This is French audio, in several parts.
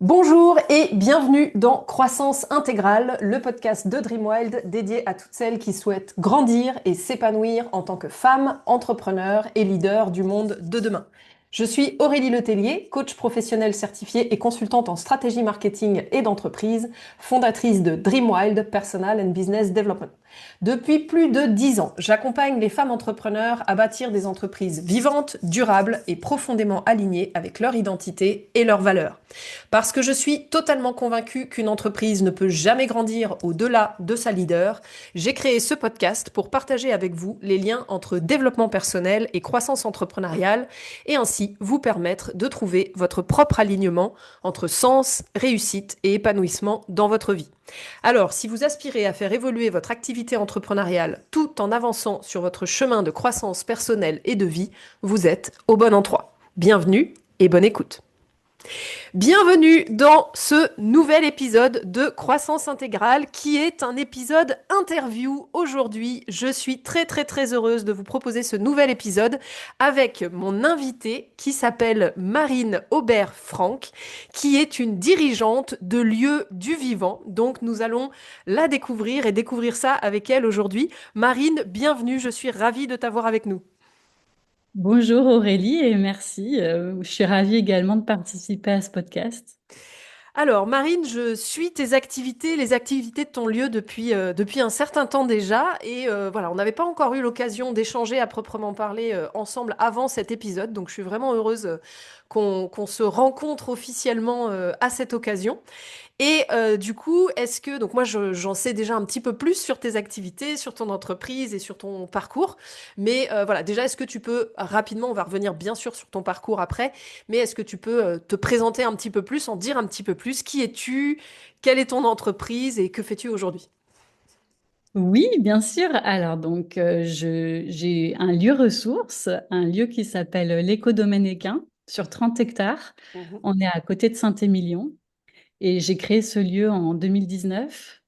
Bonjour et bienvenue dans Croissance Intégrale, le podcast de Dreamwild dédié à toutes celles qui souhaitent grandir et s'épanouir en tant que femmes, entrepreneurs et leaders du monde de demain. Je suis Aurélie Letellier, coach professionnel certifiée et consultante en stratégie marketing et d'entreprise, fondatrice de Dreamwild Personal and Business Development. Depuis plus de 10 ans, j'accompagne les femmes entrepreneurs à bâtir des entreprises vivantes, durables et profondément alignées avec leur identité et leurs valeurs. Parce que je suis totalement convaincue qu'une entreprise ne peut jamais grandir au-delà de sa leader, j'ai créé ce podcast pour partager avec vous les liens entre développement personnel et croissance entrepreneuriale et ainsi vous permettre de trouver votre propre alignement entre sens, réussite et épanouissement dans votre vie. Alors, si vous aspirez à faire évoluer votre activité entrepreneuriale tout en avançant sur votre chemin de croissance personnelle et de vie, vous êtes au bon endroit. Bienvenue et bonne écoute. Bienvenue dans ce nouvel épisode de Croissance Intégrale qui est un épisode interview. Aujourd'hui, je suis très heureuse de vous proposer ce nouvel épisode avec mon invitée qui s'appelle Marine Aubert-Franck, qui est une dirigeante de Lieux du Vivant. Donc nous allons la découvrir et découvrir ça avec elle aujourd'hui. Marine, bienvenue, je suis ravie de t'avoir avec nous. Bonjour Aurélie et merci. Je suis ravie également de participer à ce podcast. Alors, Marine, je suis tes activités, les activités de ton lieu depuis un certain temps déjà. Et voilà, on n'avait pas encore eu l'occasion d'échanger à proprement parler ensemble avant cet épisode. Donc, je suis vraiment heureuse qu'on se rencontre officiellement à cette occasion. Et du coup, est-ce que, donc moi j'en sais déjà un petit peu plus sur tes activités, sur ton entreprise et sur ton parcours, mais voilà, déjà est-ce que tu peux rapidement, on va revenir bien sûr sur ton parcours après, mais est-ce que tu peux te présenter un petit peu plus, en dire un petit peu plus, qui es-tu, quelle est ton entreprise et que fais-tu aujourd'hui? Oui, bien sûr. Alors donc, j'ai un lieu ressource, un lieu qui s'appelle l'Écodomaine Équin sur 30 hectares. Mhm. On est à côté de Saint-Émilion et j'ai créé ce lieu en 2019.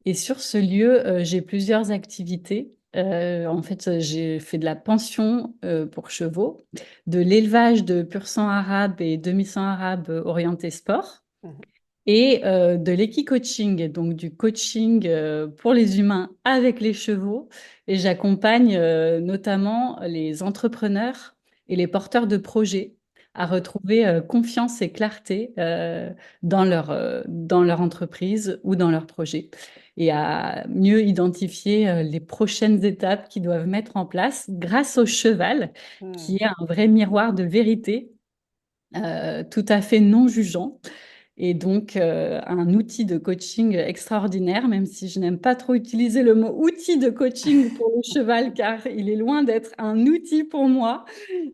Et sur ce lieu, j'ai plusieurs activités. En fait, j'ai fait de la pension pour chevaux, de l'élevage de pur sang arabe et demi-sang arabe orienté sport. Mhm. Et de l'équi-coaching, donc du coaching pour les humains avec les chevaux. Et j'accompagne notamment les entrepreneurs et les porteurs de projets à retrouver confiance et clarté dans leur entreprise ou dans leur projet et à mieux identifier les prochaines étapes qu'ils doivent mettre en place grâce au cheval, qui Mhm. est un vrai miroir de vérité, tout à fait non jugeant. Et donc, un outil de coaching extraordinaire, même si je n'aime pas trop utiliser le mot outil de coaching pour le cheval, car il est loin d'être un outil pour moi.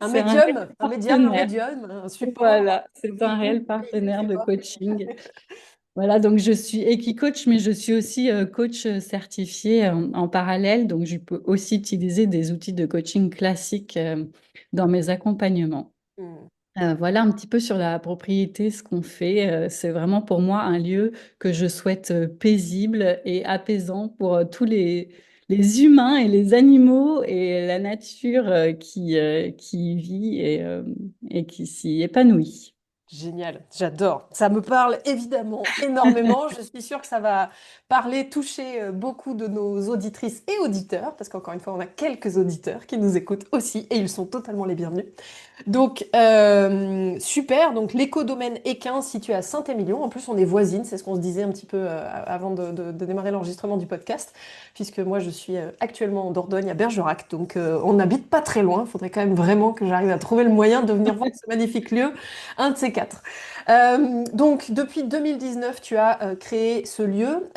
C'est un réel Un médium, un partenaire. médium, un support, Voilà, c'est un réel et je partenaire sais de pas. coaching. Voilà, donc je suis équi-coach, mais je suis aussi coach certifié en parallèle. Donc, je peux aussi utiliser des outils de coaching classiques dans mes accompagnements. Mhm. Voilà un petit peu sur la propriété, ce qu'on fait. C'est vraiment pour moi un lieu que je souhaite paisible et apaisant pour tous les humains et les animaux et la nature qui y vit et qui s'y épanouit. Génial, j'adore. Ça me parle évidemment énormément. Je suis sûre que ça va parler, toucher beaucoup de nos auditrices et auditeurs, parce qu'encore une fois, on a quelques auditeurs qui nous écoutent aussi, et ils sont totalement les bienvenus. Donc, super. Donc, l'écodomaine équin situé à Saint-Émilion. En plus, on est voisines. C'est ce qu'on se disait un petit peu avant de démarrer l'enregistrement du podcast, puisque moi, je suis actuellement en Dordogne, à Bergerac. Donc, on n'habite pas très loin. Il faudrait quand même vraiment que j'arrive à trouver le moyen de venir voir ce magnifique lieu, un de ces quatre. Donc, depuis 2019, tu as créé ce lieu.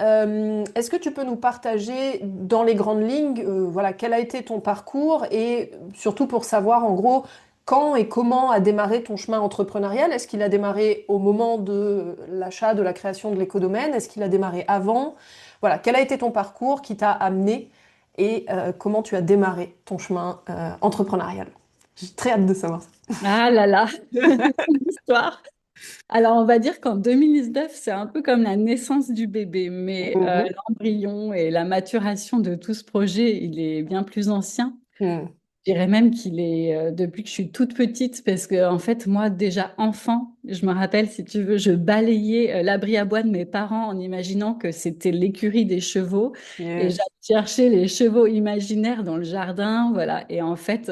Est-ce que tu peux nous partager dans les grandes lignes, voilà, quel a été ton parcours et surtout pour savoir en gros quand et comment a démarré ton chemin entrepreneurial? Est-ce qu'il a démarré au moment de l'achat, de la création de l'écodomaine? Est-ce qu'il a démarré avant? Voilà, quel a été ton parcours qui t'a amené et comment tu as démarré ton chemin entrepreneurial? J'ai très hâte de savoir ça. Ah là là, l'histoire. Alors, on va dire qu'en 2019, c'est un peu comme la naissance du bébé, mais Mhm. l'embryon et la maturation de tout ce projet, il est bien plus ancien. Mhm. Je dirais même qu'il est depuis que je suis toute petite, parce que en fait, moi, déjà enfant, je me rappelle, si tu veux, je balayais l'abri à bois de mes parents en imaginant que c'était l'écurie des chevaux, et Yes. j'allais chercher les chevaux imaginaires dans le jardin, voilà. Et en fait,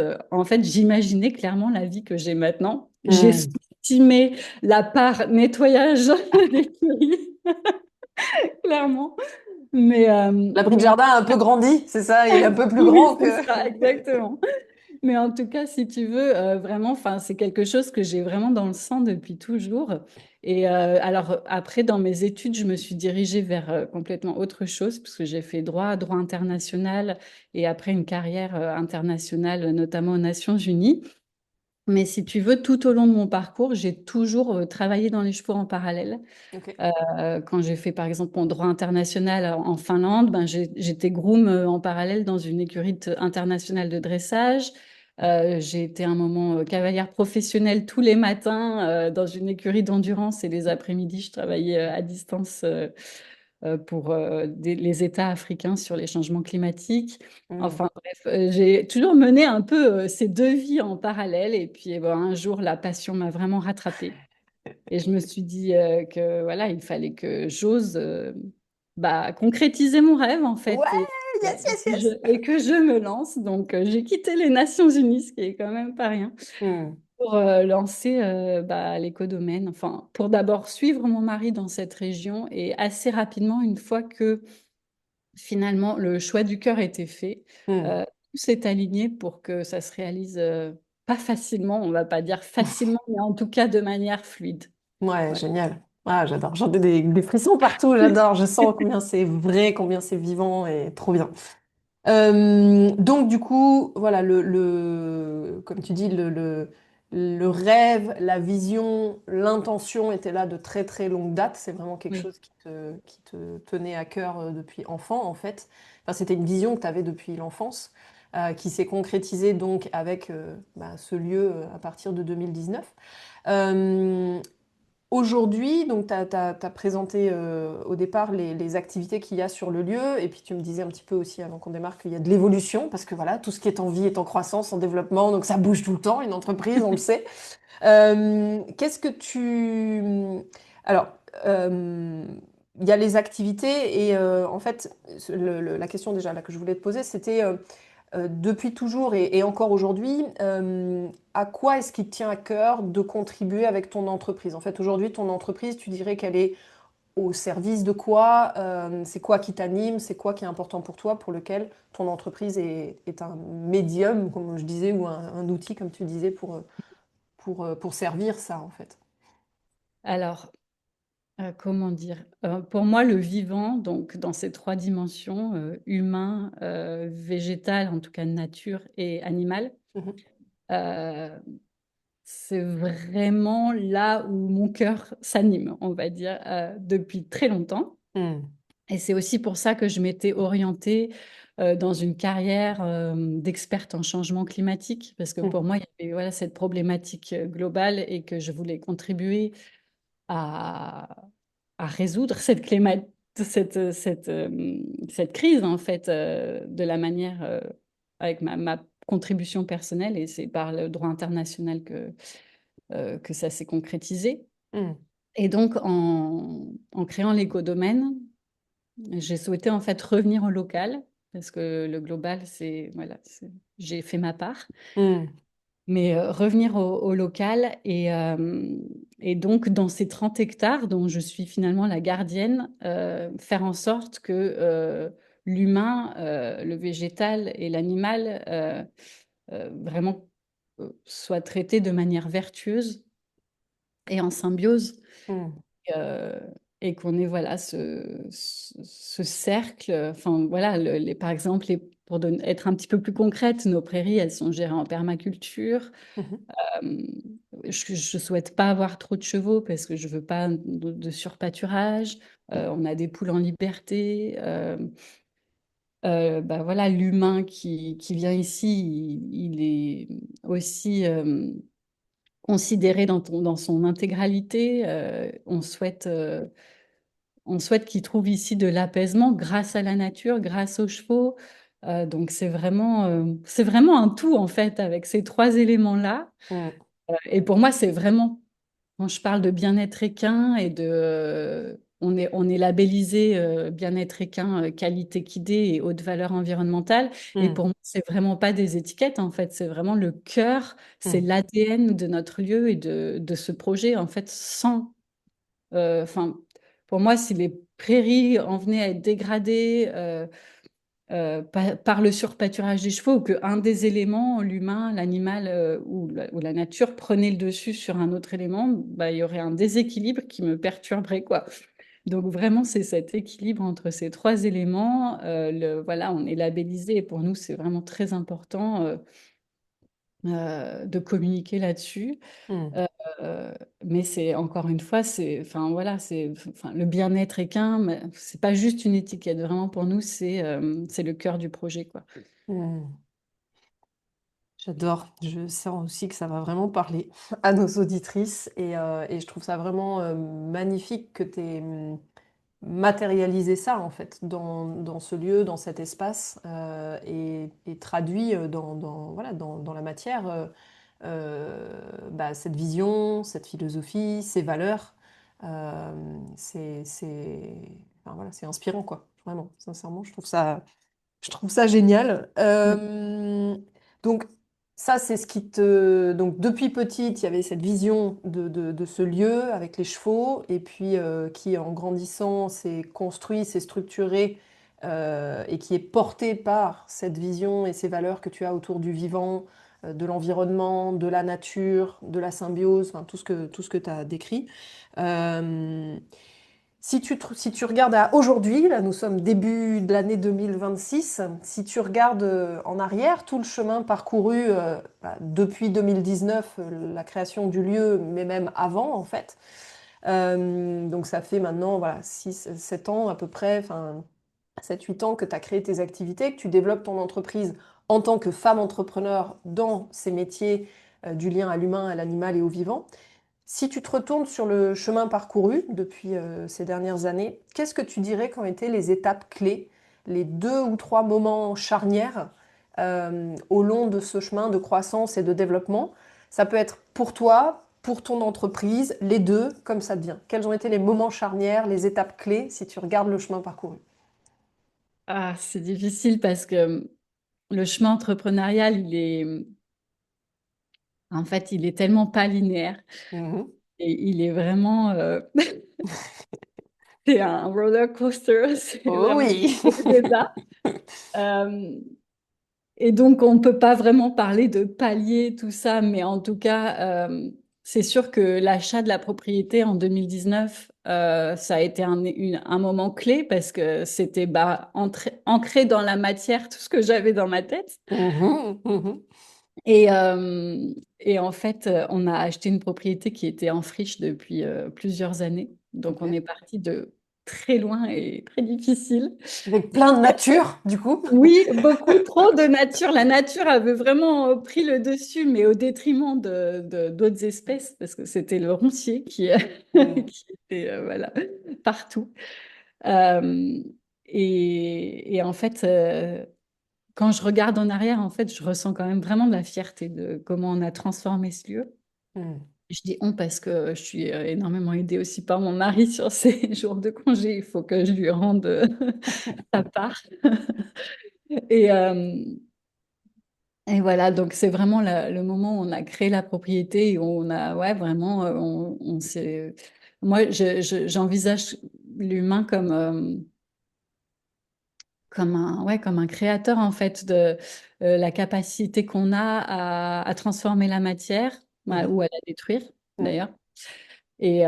j'imaginais clairement la vie que j'ai maintenant. Hmm. J'estimais la part nettoyage d'écurie, clairement. L'abri de Mais en jardin a un peu grandi, c'est ça? Il est un peu plus oui, grand que... c'est ça, exactement. Mais en tout cas, si tu veux, vraiment, enfin, c'est quelque chose que j'ai vraiment dans le sang depuis toujours. Et alors, après, dans mes études, je me suis dirigée vers complètement autre chose, parce que j'ai fait droit international, et après une carrière internationale, notamment aux Nations Unies. Mais si tu veux, tout au long de mon parcours, j'ai toujours travaillé dans les chevaux en parallèle. Ok. Quand j'ai fait, par exemple, mon droit international en Finlande, ben, j'étais groom en parallèle dans une écurie internationale de dressage. J'ai été un moment cavalière professionnelle tous les matins dans une écurie d'endurance, et les après-midi, je travaillais à distance pour les États africains sur les changements climatiques. Hmm. Enfin bref, j'ai toujours mené un peu ces deux vies en parallèle, et puis bon, un jour, la passion m'a vraiment rattrapée. Et je me suis dit que voilà, il fallait que j'ose bah, concrétiser mon rêve en Ouais, fait, yes, yes, yes. et que je me lance. Donc j'ai quitté les Nations Unies, ce qui est quand même pas rien, Hmm. pour lancer bah, l'écodomaine. Enfin, pour d'abord suivre mon mari dans cette région, et assez rapidement, une fois que finalement le choix du cœur était fait, Hmm. tout s'est aligné pour que ça se réalise pas facilement, on va pas dire facilement, mais en tout cas de manière fluide. Ouais, Voilà. génial. Ah, j'adore. J'en ai des frissons partout, j'adore. Je sens combien c'est vrai, combien c'est vivant et trop bien. Donc du coup, voilà, comme tu dis, le rêve, la vision, l'intention étaient là de très très longue date. C'est vraiment quelque Oui. chose qui te tenait à cœur depuis enfant, en fait. Enfin, c'était une vision que tu avais depuis l'enfance, qui s'est concrétisée donc avec bah, ce lieu à partir de 2019. Euh, Aujourd'hui, donc tu as présenté au départ les activités qu'il y a sur le lieu, et puis tu me disais un petit peu aussi avant qu'on démarre qu'il y a de l'évolution, parce que voilà, tout ce qui est en vie est en croissance, en développement, donc ça bouge tout le temps, une entreprise, on le sait. Qu'est-ce que tu... Alors, euh, il y a les activités, et en fait, la question déjà là que je voulais te poser, c'était depuis toujours et encore aujourd'hui, à quoi est-ce qu'il te tient à cœur de contribuer avec ton entreprise? En fait, aujourd'hui, ton entreprise, tu dirais qu'elle est au service de quoi? C'est quoi qui t'anime? C'est quoi qui est important pour toi, pour lequel ton entreprise est un médium, comme je disais, ou un outil, comme tu disais, pour servir ça, en fait? Alors, comment dire? Pour moi, le vivant, donc dans ces trois dimensions, humain, végétal, en tout cas nature, et animal, Mhm. euh, c'est vraiment là où mon cœur s'anime, on va dire, depuis très longtemps. Hmm. Et c'est aussi pour ça que je m'étais orientée dans une carrière d'experte en changement climatique, parce que pour Mhm. moi, il y avait voilà, cette problématique globale, et que je voulais contribuer à, à résoudre cette crise, en fait, de la manière, avec ma contribution personnelle, et c'est par le droit international que ça s'est concrétisé. Hmm. Et donc, en créant l'écodomaine, j'ai souhaité en fait revenir au local, parce que le global, voilà, j'ai fait ma part. Hmm. Mais revenir au local, et donc dans ces 30 hectares dont je suis finalement la gardienne, faire en sorte que l'humain, le végétal et l'animal vraiment soient traités de manière vertueuse et en symbiose, Hmm. euh, et qu'on ait voilà ce cercle. Enfin voilà, par exemple, être un petit peu plus concrète, nos prairies, elles sont gérées en permaculture. Mhm. Euh, je ne souhaite pas avoir trop de chevaux, parce que je veux pas de surpâturage. On a des poules en liberté. Bah voilà, l'humain qui vient ici, il est aussi considéré dans son intégralité. On souhaite qu'il trouve ici de l'apaisement grâce à la nature, grâce aux chevaux. Donc c'est vraiment un tout en fait avec ces trois éléments-là. Mm. Et pour moi, c'est vraiment quand je parle de bien-être équin et on est labellisé bien-être équin, qualité KID et haute valeur environnementale. Et Mm. pour moi, c'est vraiment pas des étiquettes en fait, c'est vraiment le cœur, c'est Mm. l'ADN de notre lieu et de ce projet en fait. Enfin, pour moi, si les prairies en venaient à être dégradées, par le surpâturage des chevaux, ou qu'un des éléments, l'humain, l'animal ou la nature, prenait le dessus sur un autre élément, bah, il y aurait un déséquilibre qui me perturberait, quoi. Donc vraiment, c'est cet équilibre entre ces trois éléments. Voilà, on est labellisé et pour nous, c'est vraiment très important de communiquer là-dessus. Mm. Euh, mais c'est encore une fois, enfin voilà, enfin, le bien-être équin, mais c'est pas juste une étiquette. Vraiment pour nous, c'est le cœur du projet, quoi. Mm. J'adore. Je sens aussi que ça va vraiment parler à nos auditrices et je trouve ça vraiment magnifique que tu aies matérialisé ça en fait dans ce lieu, dans cet espace et traduit voilà, dans la matière cette vision, cette philosophie, ces valeurs. Enfin, voilà, c'est inspirant quoi. Vraiment, sincèrement, je trouve ça génial. Donc, ça, c'est ce qui te... Donc, depuis petite, il y avait cette vision de ce lieu avec les chevaux, et puis qui, en grandissant, s'est construit, s'est structuré, et qui est porté par cette vision et ces valeurs que tu as autour du vivant, de l'environnement, de la nature, de la symbiose, enfin, tout ce que tu as décrit. Euh, si tu regardes à aujourd'hui, là nous sommes début de l'année 2026, si tu regardes en arrière tout le chemin parcouru depuis 2019, la création du lieu, mais même avant en fait, donc ça fait maintenant voilà, 6, 7 ans à peu près, enfin 7, 8 ans que tu as créé tes activités, que tu développes ton entreprise en tant que femme entrepreneur dans ces métiers du lien à l'humain, à l'animal et au vivant. Si tu te retournes sur le chemin parcouru depuis ces dernières années, qu'est-ce que tu dirais qu'ont été les étapes clés, les 2 ou 3 moments charnières au long de ce chemin de croissance et de développement? Ça peut être pour toi, pour ton entreprise, les deux, comme ça devient. Quels ont été les moments charnières, les étapes clés si tu regardes le chemin parcouru? Ah, c'est difficile parce que le chemin entrepreneurial, en fait, il est tellement pas linéaire Mhm. et il est vraiment, c'est un roller coaster, c'est Oh vraiment oui. des bas. Euh, et donc, on ne peut pas vraiment parler de palier, tout ça, mais en tout cas, c'est sûr que l'achat de la propriété en 2019, ça a été un moment clé parce que c'était ancré dans la matière tout ce que j'avais dans ma tête. Mhm, mhm. Et en fait, on a acheté une propriété qui était en friche depuis plusieurs années. Donc, on Ok. est parti de très loin et très difficile. Avec plein de nature, du coup. Oui, beaucoup trop de nature. La nature avait vraiment pris le dessus, mais au détriment d'autres espèces, parce que c'était le roncier qui, Mhm. qui était voilà, partout. Euh, et en fait, quand je regarde en arrière, en fait, je ressens quand même vraiment de la fierté de comment on a transformé ce lieu. Mhm. Je dis on parce que je suis énormément aidée aussi par mon mari sur ses jours de congé. Il faut que je lui rende sa part. Et, euh, et voilà, donc c'est vraiment le moment où on a créé la propriété et où on a, ouais, vraiment, on s'est... Moi, j'envisage l'humain comme un créateur, en fait, de la capacité qu'on a à transformer la matière, Mhm. ou à la détruire, Mhm. d'ailleurs. Et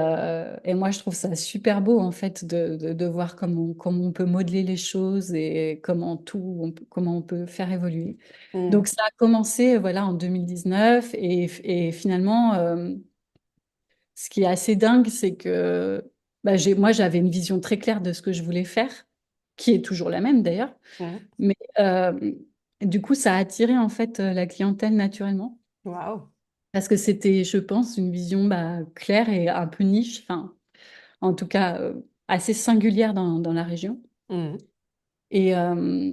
moi, je trouve ça super beau, en fait, de voir comment on peut modeler les choses et comment on peut faire évoluer. Donc, Mhm. ça a commencé, voilà, en 2019. Et finalement, ce qui est assez dingue, c'est que bah, moi, j'avais une vision très claire de ce que je voulais faire, qui est toujours la même, d'ailleurs. Mhm. Mais du coup, ça a attiré, en fait, la clientèle naturellement. Waouh. Parce que c'était, je pense, une vision bah, claire et un peu niche. Enfin, en tout cas assez singulière dans la région. Mhm. Et, euh,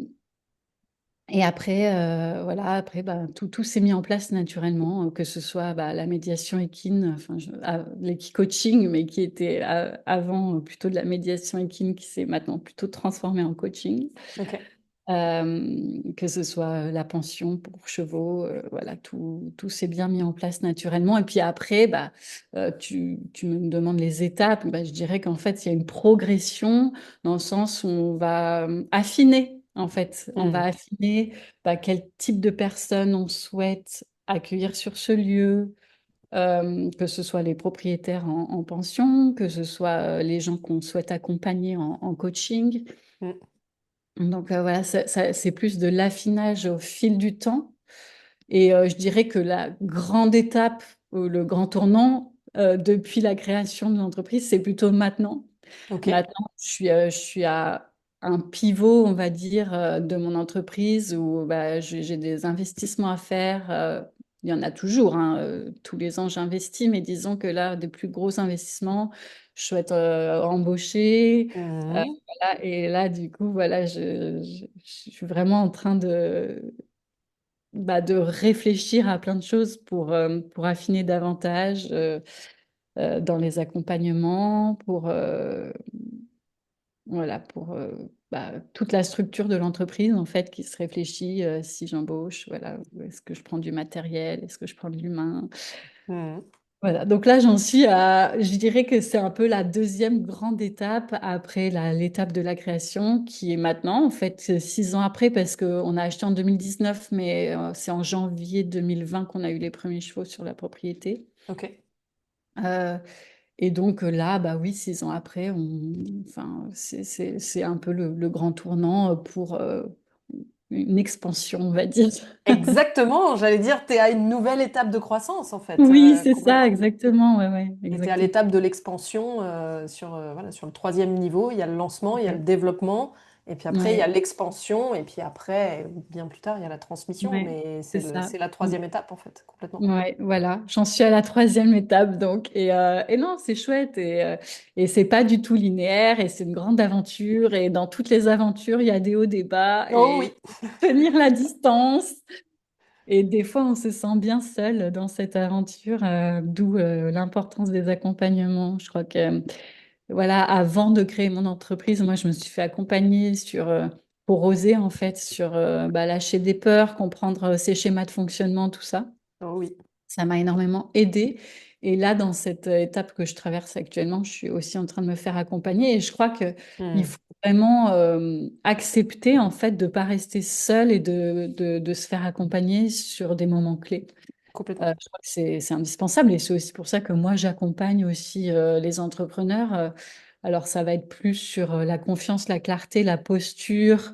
Et après, voilà, après, bah, tout s'est mis en place naturellement, que ce soit bah, la médiation équine, enfin, l'équi-coaching, mais qui était avant plutôt de la médiation équine, qui s'est maintenant plutôt transformée en coaching. Ok. Que ce soit la pension pour chevaux, voilà, tout s'est bien mis en place naturellement. Et puis après, bah, tu me demandes les étapes, bah, je dirais qu'en fait, il y a une progression dans le sens où on va affiner, en fait, on va Hmm. affiner bah, quel type de personnes on souhaite accueillir sur ce lieu. Que ce soit les propriétaires en pension, que ce soit les gens qu'on souhaite accompagner en coaching. Hmm. Donc voilà, c'est plus de l'affinage au fil du temps. Et je dirais que la grande étape, ou le grand tournant depuis la création de l'entreprise, c'est plutôt maintenant. Ok. Maintenant, je suis à un pivot, on va dire, de mon entreprise où bah, j'ai des investissements à faire. Il y en a toujours, hein, tous les ans, j'investis, mais disons que là, des plus gros investissements, je souhaite embaucher. euh, Hmm. voilà, et là, du coup, voilà, je suis vraiment en train de réfléchir à plein de choses pour affiner davantage dans les accompagnements, voilà, pour bah, toute la structure de l'entreprise, en fait, qui se réfléchit si j'embauche, voilà, est-ce que je prends du matériel, est-ce que je prends de l'humain? Hmm. Voilà, donc là, j'en suis à, je dirais que c'est un peu la deuxième grande étape après l'étape de la création, qui est maintenant, en fait, 6 ans après, parce qu'on a acheté en 2019, mais c'est en janvier 2020 qu'on a eu les premiers chevaux sur la propriété. Ok. Euh, et donc là, bah oui, 6 ans après, enfin, c'est un peu le grand tournant pour une expansion, on va dire. Exactement, j'allais dire, tu es à une nouvelle étape de croissance en fait, Oui, c'est ça, complètement. exactement, ouais, ouais, Et tu es à exactement. l'étape de l'expansion voilà, sur le troisième niveau. Il y a le lancement, il y a le Ouais, développement, et puis après, il y a ouais, l'expansion, et puis après, bien plus tard, il y a la transmission. ouais, Mais c'est ça. c'est la troisième étape en fait, complètement. Ouais, voilà, j'en suis à la troisième étape donc et non, c'est chouette et c'est pas du tout linéaire et c'est une grande aventure et dans toutes les aventures il y a des hauts, des bas Oh et oui. tenir la distance et des fois on se sent bien seul dans cette aventure, d'où l'importance des accompagnements. Je crois que voilà, avant de créer mon entreprise, moi je me suis fait accompagner pour oser en fait sur bah, lâcher des peurs, comprendre ses schémas de fonctionnement, tout ça. Oh oui. Ça m'a énormément aidée. Et là, dans cette étape que je traverse actuellement, je suis aussi en train de me faire accompagner. Et je crois que il Hmm. faut vraiment accepter en fait de ne pas rester seul et de se faire accompagner sur des moments clés. Complètement. Je crois que c'est indispensable. Et c'est aussi pour ça que moi, j'accompagne aussi les entrepreneurs. Alors, ça va être plus sur la confiance, la clarté, la posture,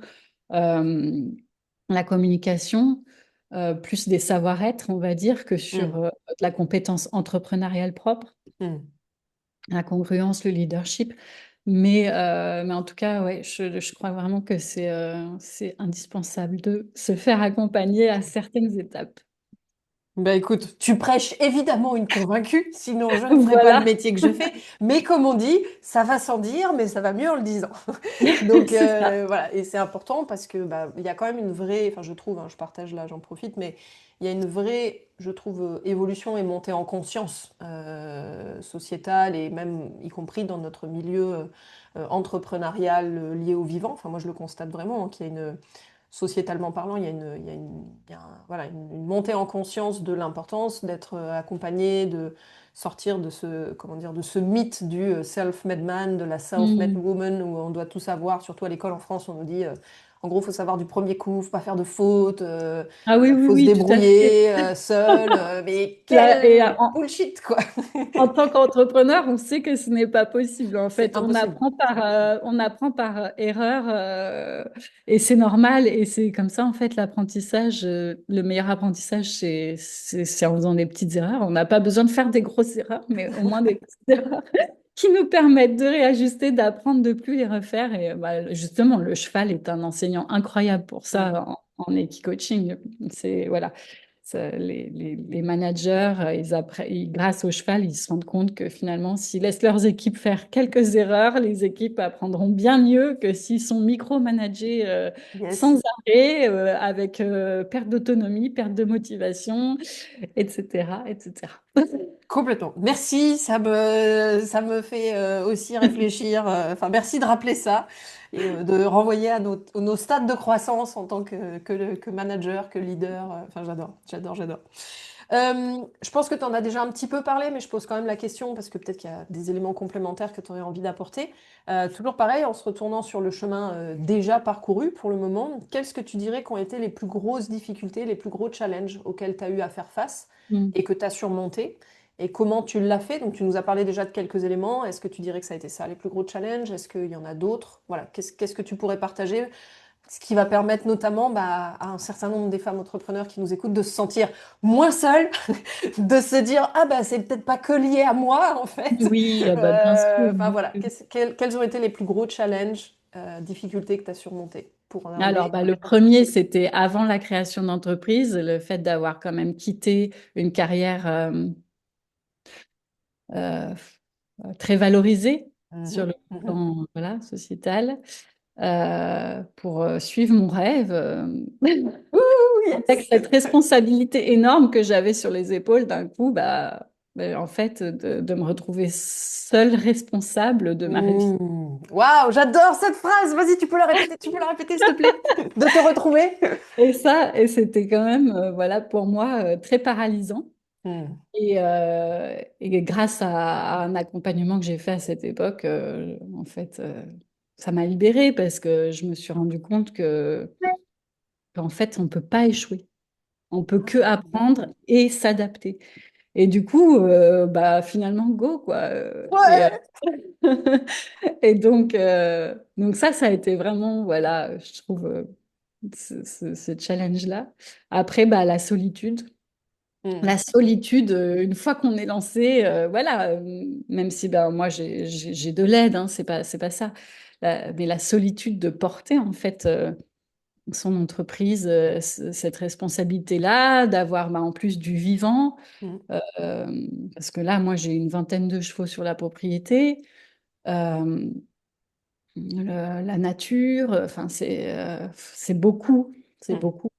euh, la communication, plus des savoir-être, on va dire, que sur Hmm. de la compétence entrepreneuriale propre, Hmm. la congruence, le leadership. Mais en tout cas, ouais, je crois vraiment que c'est indispensable de se faire accompagner à certaines étapes. Bah écoute, tu prêches évidemment une convaincue, sinon je ne ferais pas le Voilà, métier que je fais. Mais comme on dit, ça va sans dire, mais ça va mieux en le disant. Donc c'est ça. voilà, et c'est important parce que bah, il y a quand même une vraie, enfin je trouve, hein, je partage là, j'en profite, mais il y a une vraie, je trouve, évolution et montée en conscience sociétale et même y compris dans notre milieu entrepreneurial lié au vivant. Enfin moi je le constate vraiment, hein, qu'il y a une sociétalement parlant, il y a voilà, une montée en conscience de l'importance d'être accompagné, de sortir de ce, comment dire, de ce mythe du self-made man, de la self-made Hmm. woman, où on doit tout savoir, surtout à l'école en France, on nous dit, en gros, il faut savoir du premier coup, faut pas faire de fautes, Ah oui, oui, faut se oui, tout à fait. débrouiller seul, mais Là, et quel bullshit, quoi. en tant qu'entrepreneur, on sait que ce n'est pas possible. En C'est fait, impossible. on apprend par erreur et c'est normal. Et c'est comme ça, en fait, l'apprentissage, le meilleur apprentissage, c'est en faisant des petites erreurs. On n'a pas besoin de faire des grosses erreurs, mais au moins des petites erreurs qui nous permettent de réajuster, d'apprendre de plus les refaire. Et bah, justement, le cheval est un enseignant incroyable pour Mm. ça en equi-coaching. C'est, voilà. les managers, grâce au cheval, ils se rendent compte que finalement, s'ils laissent leurs équipes faire quelques erreurs, les équipes apprendront bien mieux que s'ils sont micromanagés Yes. sans arrêt, avec perte d'autonomie, perte de motivation, etc., etc. Complètement. Merci, ça me fait aussi réfléchir. Enfin, merci de rappeler ça et de renvoyer à nos stades de croissance en tant que manager, que leader. Enfin, j'adore, j'adore, j'adore. Je pense que tu en as déjà un petit peu parlé, mais je pose quand même la question parce que peut-être qu'il y a des éléments complémentaires que tu aurais envie d'apporter. Toujours pareil, en se retournant sur le chemin déjà parcouru pour le moment, quels ce que tu dirais qu'ont été les plus grosses difficultés, les plus gros challenges auxquels tu as eu à faire face Mm. et que tu as surmonté? Et comment tu l'as fait? Donc, tu nous as parlé déjà de quelques éléments. Est-ce que tu dirais que ça a été ça, les plus gros challenges? Est-ce qu'il y en a d'autres? Voilà, qu'est-ce que tu pourrais partager? Ce qui va permettre notamment bah, à un certain nombre des femmes entrepreneurs qui nous écoutent de se sentir moins seules, de se dire, ah bah c'est peut-être pas que lié à moi en fait. Oui, bah, bien sûr. Enfin voilà, quels ont été les plus gros challenges, difficultés que tu as surmontées pour en Alors, arriver bah, à... le premier, c'était avant la création d'entreprise, le fait d'avoir quand même quitté une carrière euh, très valorisée sur Mhm, le mhm. plan voilà, sociétal, pour suivre mon rêve, Ouh, avec yes! cette responsabilité énorme que j'avais sur les épaules d'un coup, en fait, de me retrouver seule responsable de ma réussite. Waouh, j'adore cette phrase. Vas-y, tu peux la répéter, s'il te plaît, de te retrouver. Et c'était quand même, voilà, pour moi, très paralysant. Hmm, Et grâce à un accompagnement que j'ai fait à cette époque, en fait, ça m'a libérée parce que je me suis rendu compte qu'en fait, on ne peut pas échouer. On peut que apprendre et s'adapter. Et du coup, finalement, go, quoi. ouais. Et donc ça a été vraiment, voilà, je trouve, ce challenge-là. Après, bah, la solitude. Hmm, La solitude, une fois qu'on est lancé, voilà, même si ben, moi j'ai de l'aide, hein, c'est pas ça. Mais la solitude de porter en fait son entreprise, cette responsabilité-là, d'avoir ben, en plus du vivant, hmm, parce que là, moi j'ai une vingtaine de chevaux sur la propriété, euh, la nature, enfin c'est beaucoup, c'est hmm, beaucoup.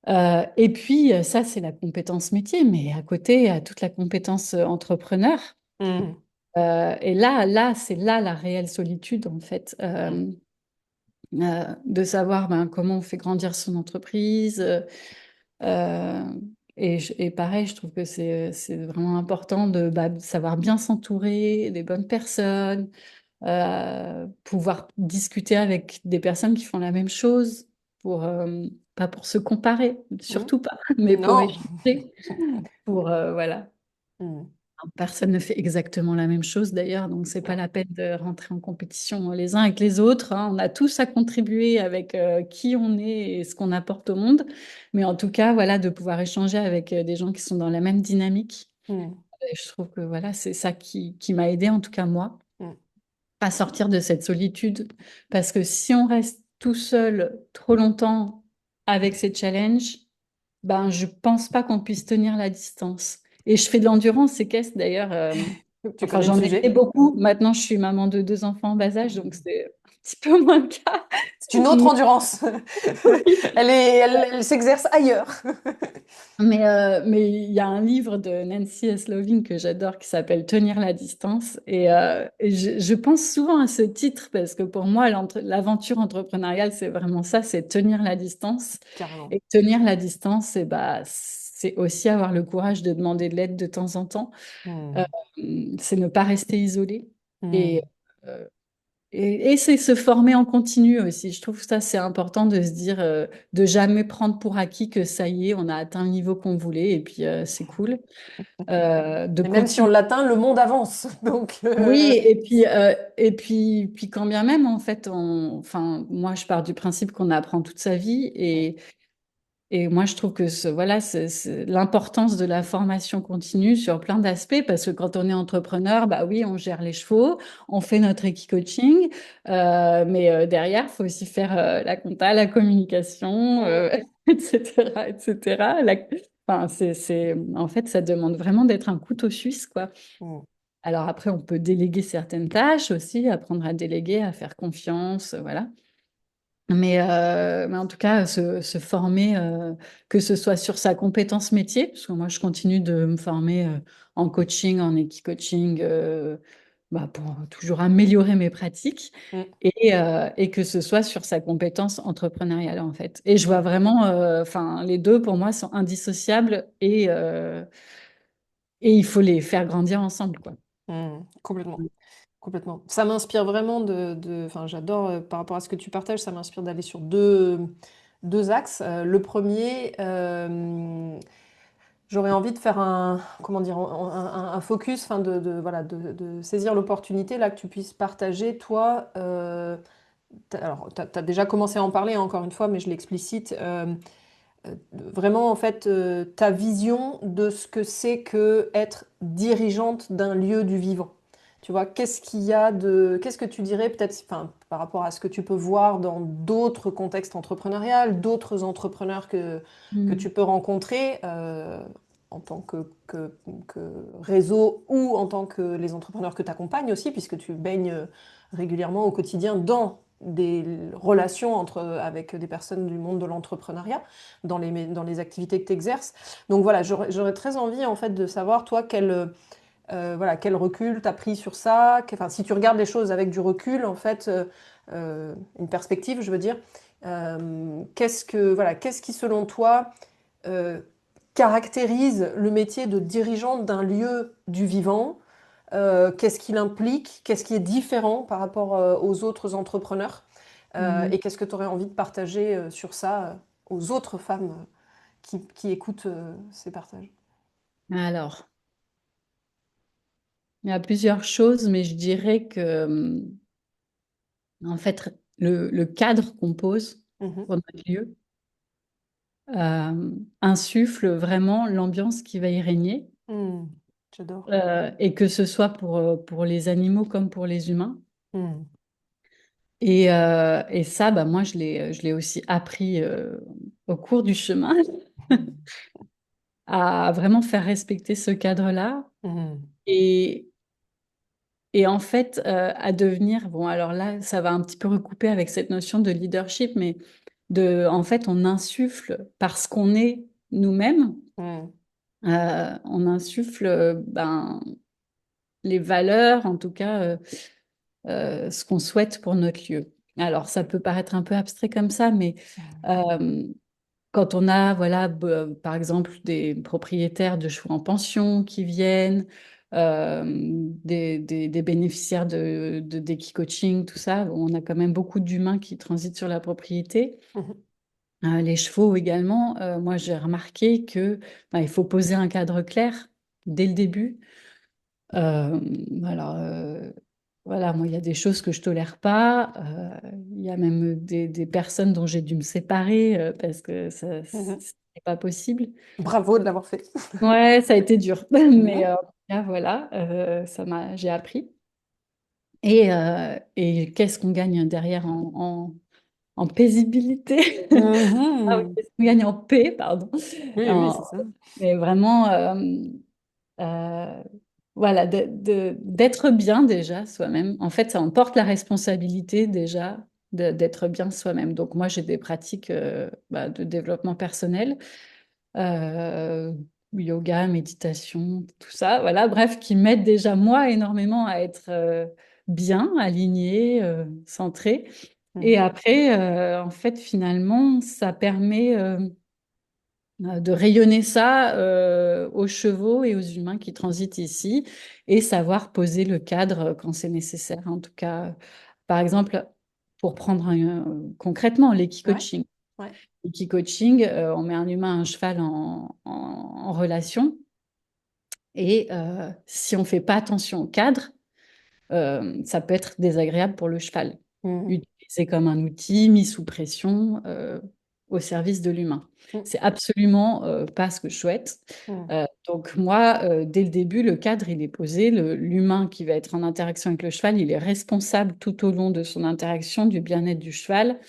Et puis, ça, c'est la compétence métier, mais à côté, il y a toute la compétence entrepreneur. hmm, Et là, c'est là la réelle solitude, en fait, hmm, de savoir ben, comment on fait grandir son entreprise. Euh, et pareil, je trouve que c'est vraiment important de savoir bien s'entourer des bonnes personnes, pouvoir discuter avec des personnes qui font la même chose, pour, pas pour se comparer, hmm. surtout pas, mais pour Non. échanger, pour, voilà. Hmm, Personne ne fait exactement la même chose d'ailleurs, donc c'est pas la peine de rentrer en compétition les uns avec les autres, hein. On a tous à contribuer avec qui on est et ce qu'on apporte au monde, mais en tout cas, voilà, de pouvoir échanger avec des gens qui sont dans la même dynamique. hmm, Et je trouve que voilà, c'est ça qui m'a aidé, en tout cas moi, hmm. à sortir de cette solitude. Parce que si on reste tout seul trop longtemps avec ces challenges, ben, je pense pas qu'on puisse tenir la distance. Et je fais de l'endurance équestre d'ailleurs. Tu Enfin, connais le j'en ai fait sujet. beaucoup. Maintenant, je suis maman de deux enfants en bas âge, donc c'est un petit peu moins le cas. C'est une autre endurance. Elle s'exerce ailleurs. Mais il y a un livre de Nancy S. Loving que j'adore qui s'appelle Tenir la distance. Et je pense souvent à ce titre parce que pour moi, l'aventure entrepreneuriale, c'est vraiment ça, c'est tenir la distance. Carrément. Et tenir la distance, c'est aussi avoir le courage de demander de l'aide de temps en temps. Euh, Hmm, c'est ne pas rester isolé. Et, hmm, euh, et c'est se former en continu aussi. Je trouve que ça, c'est important de se dire, de jamais prendre pour acquis que ça y est, on a atteint le niveau qu'on voulait et puis c'est cool. De Et même si on continuer. l'atteint, le monde avance. Donc, Oui, puis quand bien même, en fait, enfin, moi, je pars du principe qu'on apprend toute sa vie et moi, je trouve que voilà, c'est l'importance de la formation continue sur plein d'aspects, parce que quand on est entrepreneur, bah oui, on gère les chevaux, on fait notre coaching, mais derrière, il faut aussi faire la compta, la communication, hmm, etc., etc. Enfin, en fait, ça demande vraiment d'être un couteau suisse, quoi. Mm. Alors après, on peut déléguer certaines tâches aussi, apprendre à déléguer, à faire confiance, voilà. Mais en tout cas, se former, que ce soit sur sa compétence métier, parce que moi, je continue de me former en coaching, en equi-coaching, bah, pour toujours améliorer mes pratiques, Mm. et que ce soit sur sa compétence entrepreneuriale, en fait. Et je vois vraiment, enfin, les deux, pour moi, sont indissociables et il faut les faire grandir ensemble, quoi. Complètement. Complètement. Ça m'inspire vraiment enfin, j'adore par rapport à ce que tu partages, ça m'inspire d'aller sur deux axes. Le premier, j'aurais envie de faire comment dire, un focus, enfin voilà, de saisir l'opportunité là que tu puisses partager, toi. Alors, tu as déjà commencé à en parler, hein, encore une fois, mais je l'explicite. Vraiment, en fait, ta vision de ce que c'est que être dirigeante d'un lieu du vivant. Tu vois, qu'est-ce que tu dirais peut-être, enfin, par rapport à ce que tu peux voir dans d'autres contextes entrepreneuriaux, d'autres entrepreneurs que tu Mm. peux rencontrer en tant que réseau ou en tant que les entrepreneurs que tu accompagnes aussi, puisque tu baignes régulièrement au quotidien dans des relations avec des personnes du monde de l'entrepreneuriat dans les activités que tu exerces. Donc voilà, j'aurais très envie en fait de savoir, toi, voilà, quel recul tu as pris sur ça. Enfin, si tu regardes les choses avec du recul, en fait, une perspective, je veux dire, voilà, qu'est-ce qui, selon toi, euh, caractérise le métier de dirigeante d'un lieu du vivant? Qu'est-ce qu'il implique? Qu'est-ce qui est différent par rapport aux autres entrepreneurs? Mm. Et qu'est-ce que tu aurais envie de partager sur ça aux autres femmes qui écoutent ces partages? Alors, il y a plusieurs choses, mais je dirais que, en fait, le cadre qu'on pose Mhm. pour notre lieu insuffle vraiment l'ambiance qui va y régner, Hmm. J'adore. et que ce soit pour les animaux comme pour les humains. Hmm. Et ça, bah, moi, je l'ai aussi appris au cours du chemin, à vraiment faire respecter ce cadre-là. Hmm. Et, et en fait, à devenir, bon, alors là, ça va un petit peu recouper avec cette notion de leadership, mais en fait, on insuffle parce qu'on est nous-mêmes, Hmm. on insuffle ben, les valeurs, en tout cas, ce qu'on souhaite pour notre lieu. Alors, ça peut paraître un peu abstrait comme ça, mais euh, quand on a, voilà, par exemple, des propriétaires de chevaux en pension qui viennent, des bénéficiaires d'Equi-Coaching, tout ça, on a quand même beaucoup d'humains qui transitent sur la propriété. Mhm. Les chevaux également, moi j'ai remarqué que ben, il faut poser un cadre clair dès le début. Euh, alors, voilà, moi il y a des choses que je tolère pas. Il y a même des personnes dont j'ai dû me séparer parce que ça Mhm. c'est pas possible. Bravo de l'avoir fait. Ouais, ça a été dur, mais Mhm. en tout cas, voilà, j'ai appris. Et qu'est-ce qu'on gagne derrière en paisibilité? Ah oui, Mhm. qu'est-ce qu'on gagne en paix, pardon. Oui, oui, En- c'est ça. mais vraiment, euh, voilà, d'être bien déjà soi-même. En fait, ça emporte la responsabilité déjà d'être bien soi-même. Donc moi, j'ai des pratiques bah, de développement personnel, euh, yoga, méditation, tout ça. Voilà, bref, qui m'aident déjà moi énormément à être bien, alignée, centrée. Et Mhm. après, en fait, finalement, ça permet de rayonner ça aux chevaux et aux humains qui transitent ici et savoir poser le cadre quand c'est nécessaire. En tout cas, par exemple, pour prendre concrètement Ouais, l'équi-coaching. ouais. L'équi-coaching, on met un humain, un cheval en relation et si on ne fait pas attention au cadre, ça peut être désagréable pour le cheval, Mhm. utilisé comme un outil, mis sous pression au service de l'humain. Mhm. C'est absolument pas ce que je souhaite. Mhm. Donc moi, dès le début, le cadre, il est posé. L'humain qui va être en interaction avec le cheval, il est responsable tout au long de son interaction du bien-être du cheval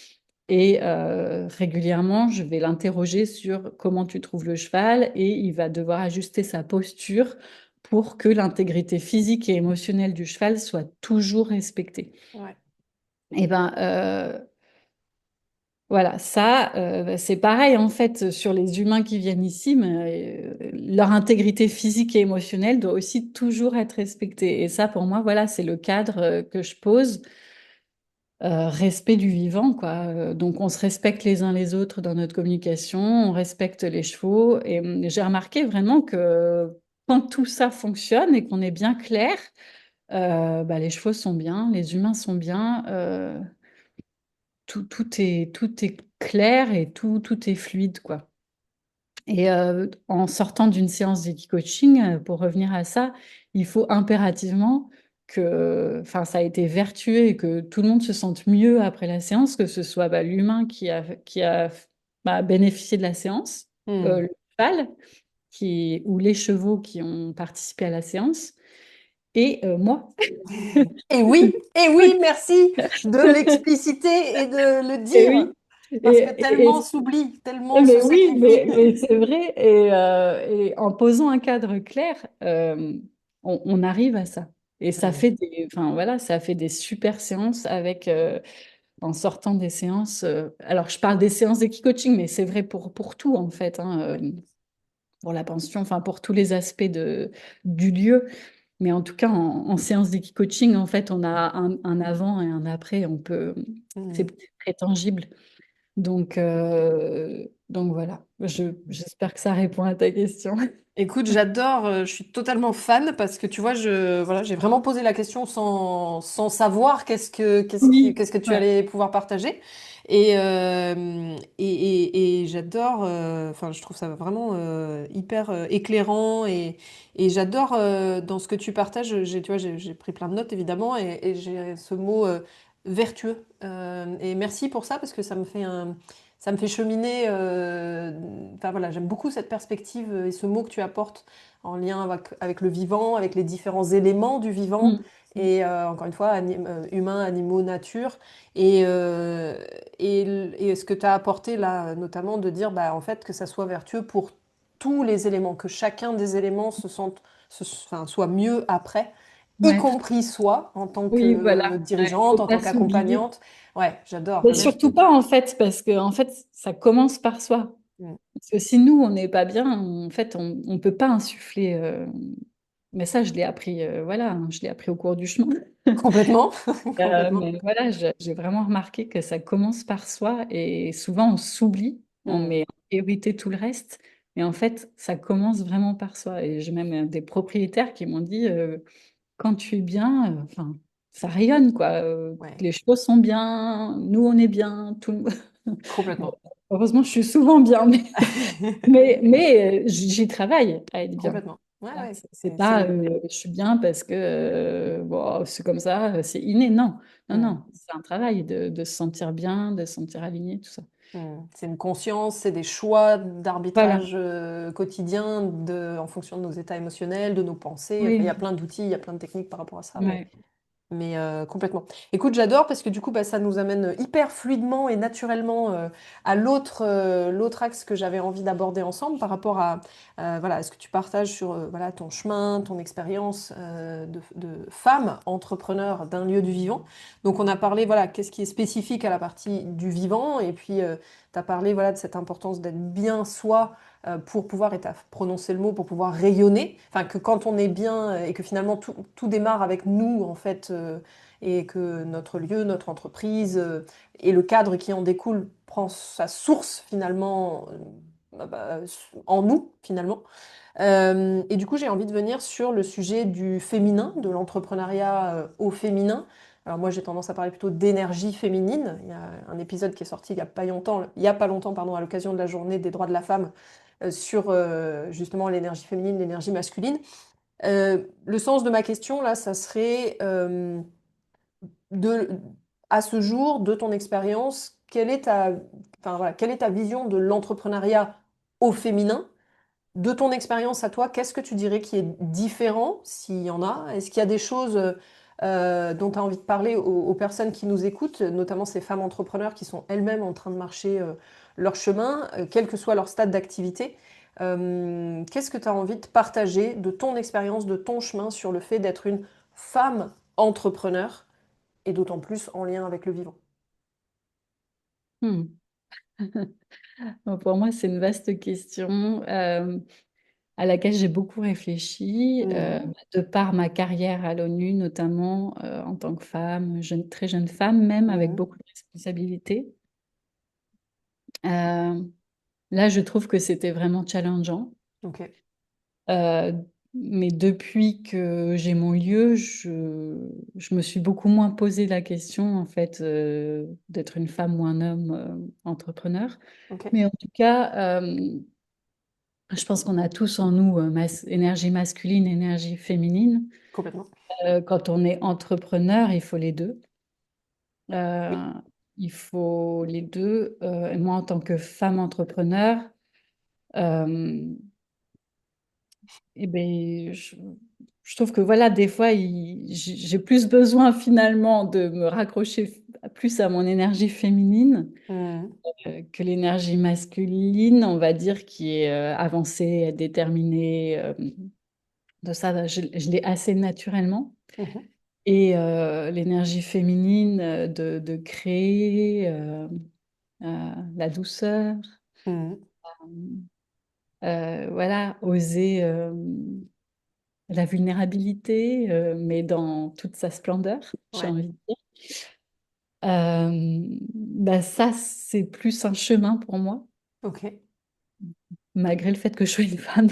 Et régulièrement, je vais l'interroger sur comment tu trouves le cheval et il va devoir ajuster sa posture pour que l'intégrité physique et émotionnelle du cheval soit toujours respectée. Ouais. Et ben voilà, ça, c'est pareil en fait sur les humains qui viennent ici, mais leur intégrité physique et émotionnelle doit aussi toujours être respectée. Et ça, pour moi, voilà, c'est le cadre que je pose. Respect du vivant, quoi. Donc, on se respecte les uns les autres dans notre communication, on respecte les chevaux. Et j'ai remarqué vraiment que quand tout ça fonctionne et qu'on est bien clair, bah, les chevaux sont bien, les humains sont bien, tout est clair et tout est fluide, quoi. Et en sortant d'une séance d'equi-coaching, pour revenir à ça, il faut impérativement que, enfin, ça a été vertueux et que tout le monde se sente mieux après la séance, que ce soit bah, l'humain qui a bah, bénéficié de la séance, Hmm. le cheval ou les chevaux qui ont participé à la séance, et moi. Et oui, merci de l'expliciter et de le Et dire, oui. parce que Et tellement s'oublie, tellement se Mais oui, sacrifie. mais c'est vrai. Et en posant un cadre clair, on arrive à ça. Et ça Hmm. fait enfin voilà, ça fait des super séances avec, en sortant des séances. Alors, je parle des séances d'équicoaching, mais c'est vrai pour tout en fait, hein, pour la pension, enfin pour tous les aspects du lieu. Mais en tout cas, en séance d'équicoaching, en fait, on a un avant et un après. Hmm. C'est très tangible. Donc voilà, j'espère que ça répond à ta question. Écoute, j'adore, je suis totalement fan parce que tu vois, voilà, j'ai vraiment posé la question sans savoir Oui, qu'est-ce que tu ouais, allais pouvoir partager. Et j'adore, enfin, je trouve ça vraiment hyper éclairant et j'adore dans ce que tu partages. Tu vois, j'ai pris plein de notes évidemment et j'ai ce mot vertueux. Et merci pour ça parce que ça me fait cheminer. Enfin voilà, j'aime beaucoup cette perspective et ce mot que tu apportes en lien avec le vivant, avec les différents éléments du vivant. mm, mm, Et encore une fois, humains, animaux, nature. Et, euh, et ce que tu as apporté là, notamment de dire bah, en fait, que ça soit vertueux pour tous les éléments, que chacun des éléments enfin, soit mieux après, y ouais, compris soi en tant oui, que voilà, ouais, dirigeante, faut en tant pas s'oublier. qu'accompagnante. Ouais, j'adore. Mais surtout pas en fait, parce que en fait, ça commence par soi. Mm. Parce que si nous, on n'est pas bien, en fait, on peut pas insuffler. Mais ça, je l'ai appris, voilà, hein, je l'ai appris au cours du chemin. Complètement, complètement. Mais voilà, j'ai vraiment remarqué que ça commence par soi et souvent on s'oublie, on Hmm. met en priorité tout le reste, mais en fait, ça commence vraiment par soi. Et j'ai même des propriétaires qui m'ont dit, quand tu es bien, enfin, ça rayonne, quoi. Ouais, Les chevaux sont bien, nous on est bien, tout. Bon, complètement. heureusement, je suis souvent bien, mais j'y travaille à être bien. Complètement. Ouais, Voilà, ouais. c'est pas je suis bien parce que bon, c'est comme ça, c'est inné. Non, non, Hmm. non. C'est un travail de se sentir bien, de se sentir aligné, tout ça. Hmm. C'est une conscience, c'est des choix Voilà. d'arbitrage quotidien en fonction de nos états émotionnels, de nos pensées. Enfin, il y a Oui, plein d'outils, il y a plein de techniques par rapport à ça, ouais. mais complètement. Écoute, j'adore parce que du coup, bah, ça nous amène hyper fluidement et naturellement à l'autre axe que j'avais envie d'aborder ensemble par rapport à voilà, ce que tu partages sur voilà, ton chemin, ton expérience de femme entrepreneur d'un lieu du vivant. Donc, on a parlé, voilà, qu'est-ce qui est spécifique à la partie du vivant et puis tu as parlé voilà, de cette importance d'être bien soi pour pouvoir, et tu as prononcé le mot, pour pouvoir rayonner. Enfin, que quand on est bien et que finalement tout démarre avec nous, en fait, et que notre lieu, notre entreprise et le cadre qui en découle prend sa source finalement en nous, finalement. Et du coup, j'ai envie de venir sur le sujet du féminin, de l'entrepreneuriat au féminin. Alors moi, j'ai tendance à parler plutôt d'énergie féminine. Il y a un épisode qui est sorti il y a pas longtemps, pardon, à l'occasion de la journée des droits de la femme, sur justement l'énergie féminine, l'énergie masculine. Le sens de ma question, là, ça serait de, à ce jour, de ton expérience, enfin, voilà, quelle est ta vision de l'entrepreneuriat au féminin? De ton expérience à toi, qu'est-ce que tu dirais qui est différent, s'il y en a? Est-ce qu'il y a des choses dont tu as envie de parler aux personnes qui nous écoutent, notamment ces femmes entrepreneurs qui sont elles-mêmes en train de marcher leur chemin, quel que soit leur stade d'activité. Qu'est-ce que tu as envie de partager de ton expérience, de ton chemin sur le fait d'être une femme entrepreneur et d'autant plus en lien avec le vivant? Hmm. Bon, pour moi, c'est une vaste question à laquelle j'ai beaucoup réfléchi, Mhm. de par ma carrière à l'ONU, notamment en tant que femme, très jeune femme, même avec Mhm. beaucoup de responsabilités. Euh, Là, je trouve que c'était vraiment challengeant. Ok. Euh, mais depuis que j'ai mon lieu, je me suis beaucoup moins posé la question, en fait, d'être une femme ou un homme entrepreneur. Ok. Mais en tout cas, je pense qu'on a tous en nous énergie masculine, énergie féminine. Complètement. Quand on est entrepreneur, il faut les deux. Oui. Euh, il faut les deux. Et moi, en tant que femme entrepreneur, euh, eh ben, je trouve que voilà, des fois, j'ai plus besoin finalement de me raccrocher plus à mon énergie féminine Mhm. que l'énergie masculine, on va dire, qui est avancée, déterminée. De ça, je l'ai assez naturellement. Mhm. Et l'énergie féminine de créer la douceur, Mhm. voilà, oser la vulnérabilité, mais dans toute sa splendeur, j'ai Ouais. envie de dire. Bah ça, c'est plus un chemin pour moi, Ok. malgré le fait que je sois une femme.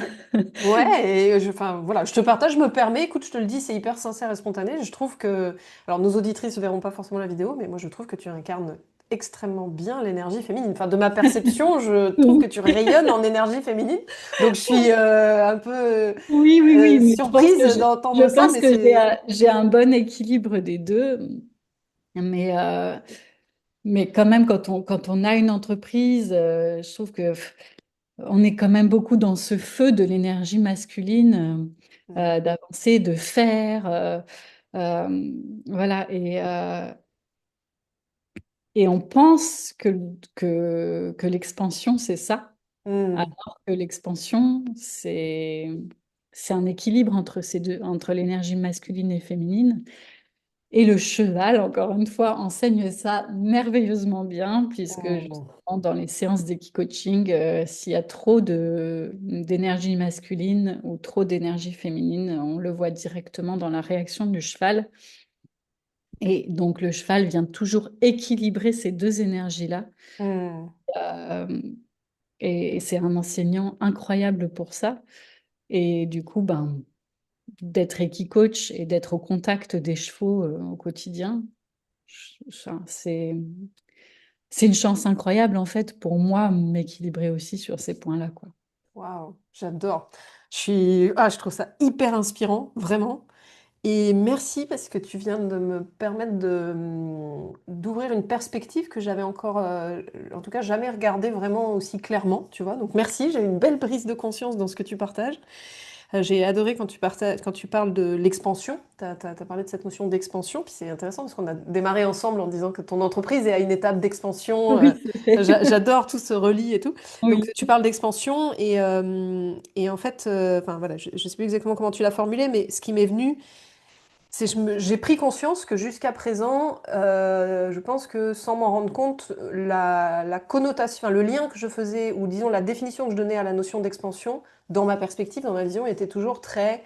Ouais, et enfin voilà, je te partage, je me permets, écoute, je te le dis, c'est hyper sincère et spontané. Je trouve que, alors nos auditrices ne verront pas forcément la vidéo, mais moi je trouve que tu incarnes extrêmement bien l'énergie féminine. Enfin, de ma perception, je trouve que tu rayonnes en énergie féminine. Donc je suis un peu Oui, oui, oui, mais surprise je d'entendre ça, pense mais que c'est... j'ai un bon équilibre des deux. Mais, mais quand même, quand on a une entreprise, je trouve que on est quand même beaucoup dans ce feu de l'énergie masculine, Mhm. d'avancer, de faire. Euh, voilà. Et on pense que l'expansion, c'est ça. Mhm. Alors que l'expansion, c'est un équilibre entre ces deux, entre l'énergie masculine et féminine. Et le cheval, encore une fois, enseigne ça merveilleusement bien, puisque Mhm. justement, dans les séances d'équicoaching, s'il y a trop d'énergie masculine ou trop d'énergie féminine, on le voit directement dans la réaction du cheval. Et donc, le cheval vient toujours équilibrer ces deux énergies-là. Mhm. Euh, et c'est un enseignant incroyable pour ça. Et du coup, ben, d'être équicoach et d'être au contact des chevaux au quotidien, c'est une chance incroyable en fait pour moi m'équilibrer aussi sur ces points-là, quoi. Waouh, j'adore. Je trouve ça hyper inspirant, vraiment. Et merci parce que tu viens de me permettre d'ouvrir une perspective que j'avais encore, en tout cas, jamais regardée vraiment aussi clairement, tu vois. Donc merci, j'ai eu une belle prise de conscience dans ce que tu partages. J'ai adoré quand tu parles de l'expansion. Tu as parlé de cette notion d'expansion, puis c'est intéressant parce qu'on a démarré ensemble en disant que ton entreprise est à une étape d'expansion. Oui, c'est vrai. J'adore, tout se relie et tout. Donc Oui. tu parles d'expansion et en fait, enfin voilà, je ne sais plus exactement comment tu l'as formulé, mais ce qui m'est venu, c'est j'ai pris conscience que jusqu'à présent, je pense que sans m'en rendre compte, la connotation, enfin, le lien que je faisais, ou disons la définition que je donnais à la notion d'expansion, dans ma perspective, dans ma vision, était toujours très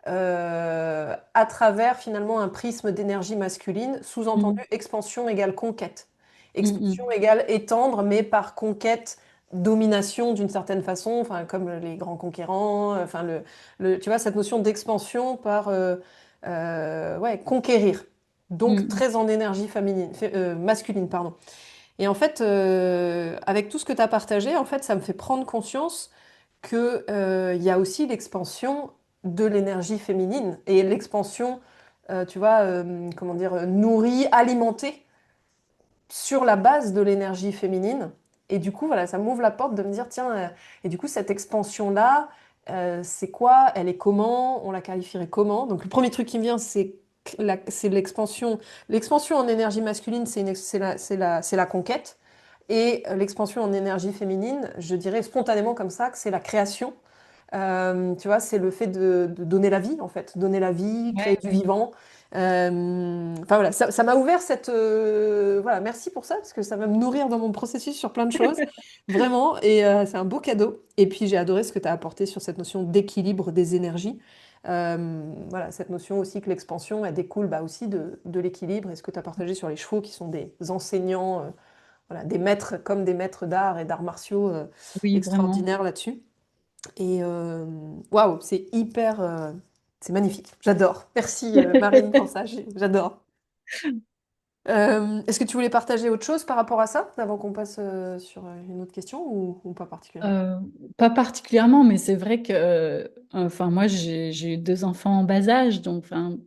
à travers finalement un prisme d'énergie masculine, sous-entendu Mm, expansion égale conquête. mm, Expansion mm, égale étendre, mais par conquête, domination d'une certaine façon, enfin, comme les grands conquérants, enfin, tu vois, cette notion d'expansion par ouais, conquérir. Donc mm, très en énergie féminine, masculine, pardon. Et en fait, avec tout ce que tu as partagé, en fait, ça me fait prendre conscience que, il y a aussi l'expansion de l'énergie féminine et l'expansion, tu vois, comment dire, nourrie, alimentée sur la base de l'énergie féminine. Et du coup, voilà, ça m'ouvre la porte de me dire, tiens, et du coup, cette expansion-là, c'est quoi? Elle est comment? On la qualifierait comment? Donc, le premier truc qui me vient, c'est c'est l'expansion. L'expansion en énergie masculine, c'est la conquête. Et l'expansion en énergie féminine, je dirais spontanément comme ça que c'est la création. Tu vois, c'est le fait de donner la vie, en fait. Donner la vie, créer Ouais, du ouais. vivant. Enfin voilà, ça m'a ouvert cette... voilà, merci pour ça, parce que ça va me nourrir dans mon processus sur plein de choses. Vraiment, et c'est un beau cadeau. Et puis j'ai adoré ce que tu as apporté sur cette notion d'équilibre des énergies. Voilà, cette notion aussi que l'expansion, elle découle bah, aussi de l'équilibre. Et ce que tu as partagé sur les chevaux, qui sont des enseignants, voilà, des maîtres comme des maîtres d'art et d'arts martiaux Oui, vraiment. extraordinaires là-dessus. Et waouh, c'est hyper, c'est magnifique. J'adore. Merci Marine pour ça. J'adore. Est-ce que tu voulais partager autre chose par rapport à ça, avant qu'on passe sur une autre question ou pas particulièrement? Euh, Pas particulièrement, mais c'est vrai que, enfin, moi, j'ai eu deux enfants en bas âge, donc, enfin,